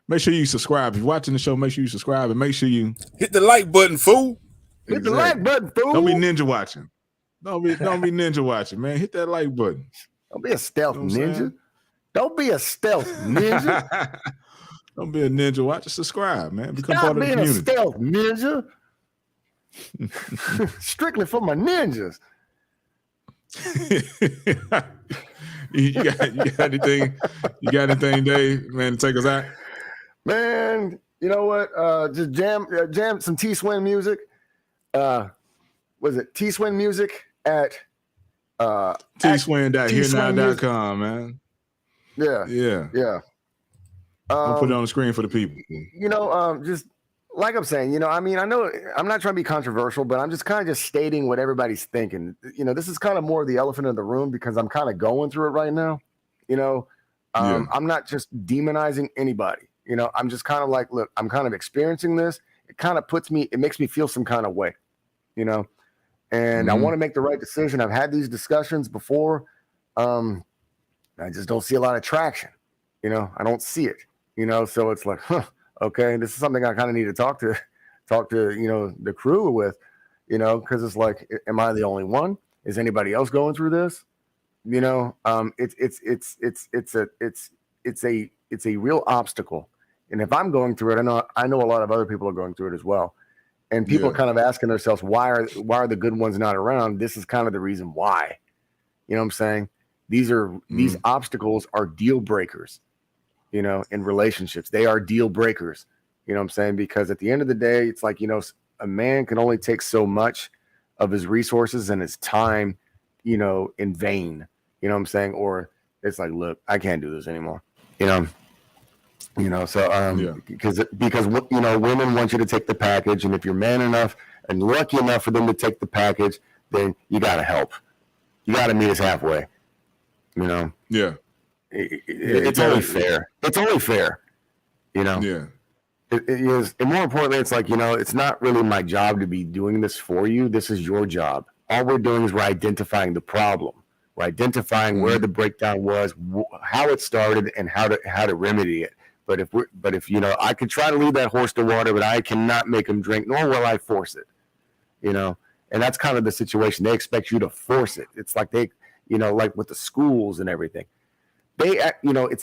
Make sure you subscribe. If you're watching the show, make sure you subscribe and make sure you hit the like button, fool. Hit the like button, fool. Don't be ninja watching. Don't be ninja watching, man. Hit that like button. Don't be a stealth ninja. Don't be a stealth ninja. Don't be a ninja watcher. Subscribe, man. Become part of the community. Stop being a stealth ninja. Strictly for my ninjas. you got anything? You got anything, Dave? Man, to take us out. Man, you know what? Just jam some T Swin music. Was it T Swin music at tswin.herenow.com, man. Yeah. I'll put it on the screen for the people. Just like I'm saying, I mean, I know I'm not trying to be controversial, but I'm just kind of stating what everybody's thinking. This is kind of more the elephant in the room because I'm kind of going through it right now. I'm not just demonizing anybody. I'm just kind of like, look, I'm kind of experiencing this. It makes me feel some kind of way, and I want to make the right decision. I've had these discussions before. I just don't see a lot of traction. I don't see it, so it's like, okay, this is something I kind of need to talk to, the crew with, because it's like, am I the only one? Is anybody else going through this? It's a real obstacle. And if I'm going through it, I know a lot of other people are going through it as well. And people are kind of asking themselves, why are the good ones not around? This is kind of the reason why. You know what I'm saying? These obstacles are deal breakers, in relationships. They are deal breakers. You know what I'm saying? Because at the end of the day, it's like, a man can only take so much of his resources and his time, in vain. You know what I'm saying? Or it's like, look, I can't do this anymore. Because women want you to take the package, and if you're man enough and lucky enough for them to take the package, then you got to help. You got to meet us halfway. Yeah. It's only fair. It's only fair. Yeah. it is, and more importantly, it's like, it's not really my job to be doing this for you. This is your job. All we're doing is we're identifying the problem. We're identifying where the breakdown was, how it started, and how to remedy it. But if I could try to lead that horse to water, but I cannot make him drink, nor will I force it. And that's kind of the situation. They expect you to force it. It's like they, like with the schools and everything. They,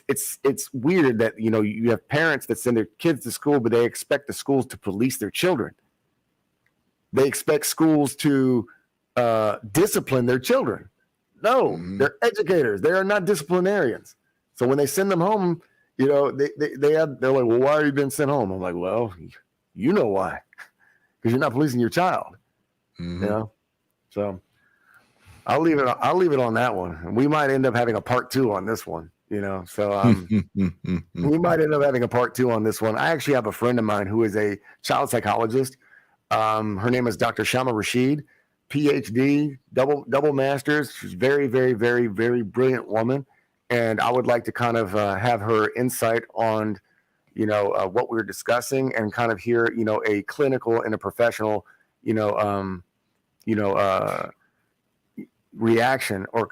it's weird that, you have parents that send their kids to school, but they expect the schools to police their children. They expect schools to discipline their children. No, they're educators. They are not disciplinarians. So when they send them home, they're like, well, why are you being sent home? I'm like, well, you know why, because you're not policing your child. So I'll leave it on that one. And we might end up having a part 2 on this one, so we might end up having a part 2 on this one. I actually have a friend of mine who is a child psychologist. Her name is Dr. Shama Rashid, PhD, double masters. She's very, very, very, very brilliant woman. And I would like to kind of have her insight on, what we're discussing, and kind of hear, a clinical and a professional, reaction or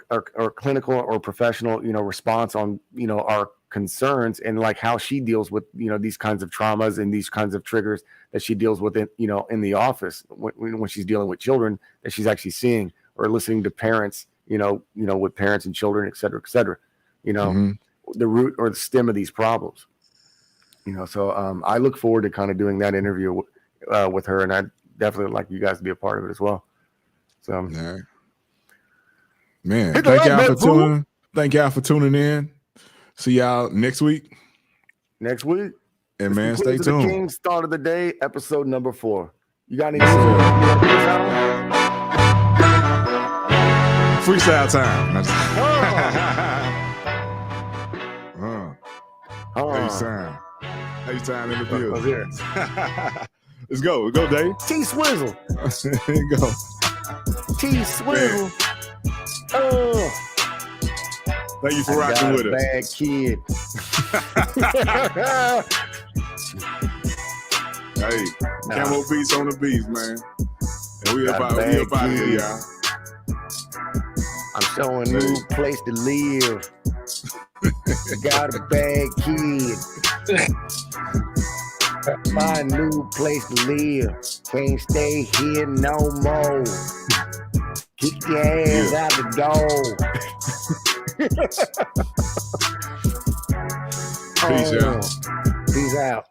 clinical or professional, response on, our concerns, and like how she deals with, these kinds of traumas and these kinds of triggers that she deals with, in the office when she's dealing with children that she's actually seeing, or listening to parents, with parents and children, et cetera, the root or the stem of these problems. So I look forward to kind of doing that interview with her, and I'd definitely like you guys to be a part of it as well. So, yeah. Man, thank y'all for tuning in. See y'all next week. And man, stay tuned. The King's Thought of the Day, episode number 4. You got any freestyle time? H-time in the field. Let's go. Go, Dave. T-Swizzle. There you go. T-Swizzle. Thank you for rocking with us. Bad kid. Hey, Camo Beats on the beats, man. And we up out here, y'all. I'm showing a new place to live. Got a bad kid. My new place to live. Can't stay here no more. Kick your ass out the door. Peace out. Peace out.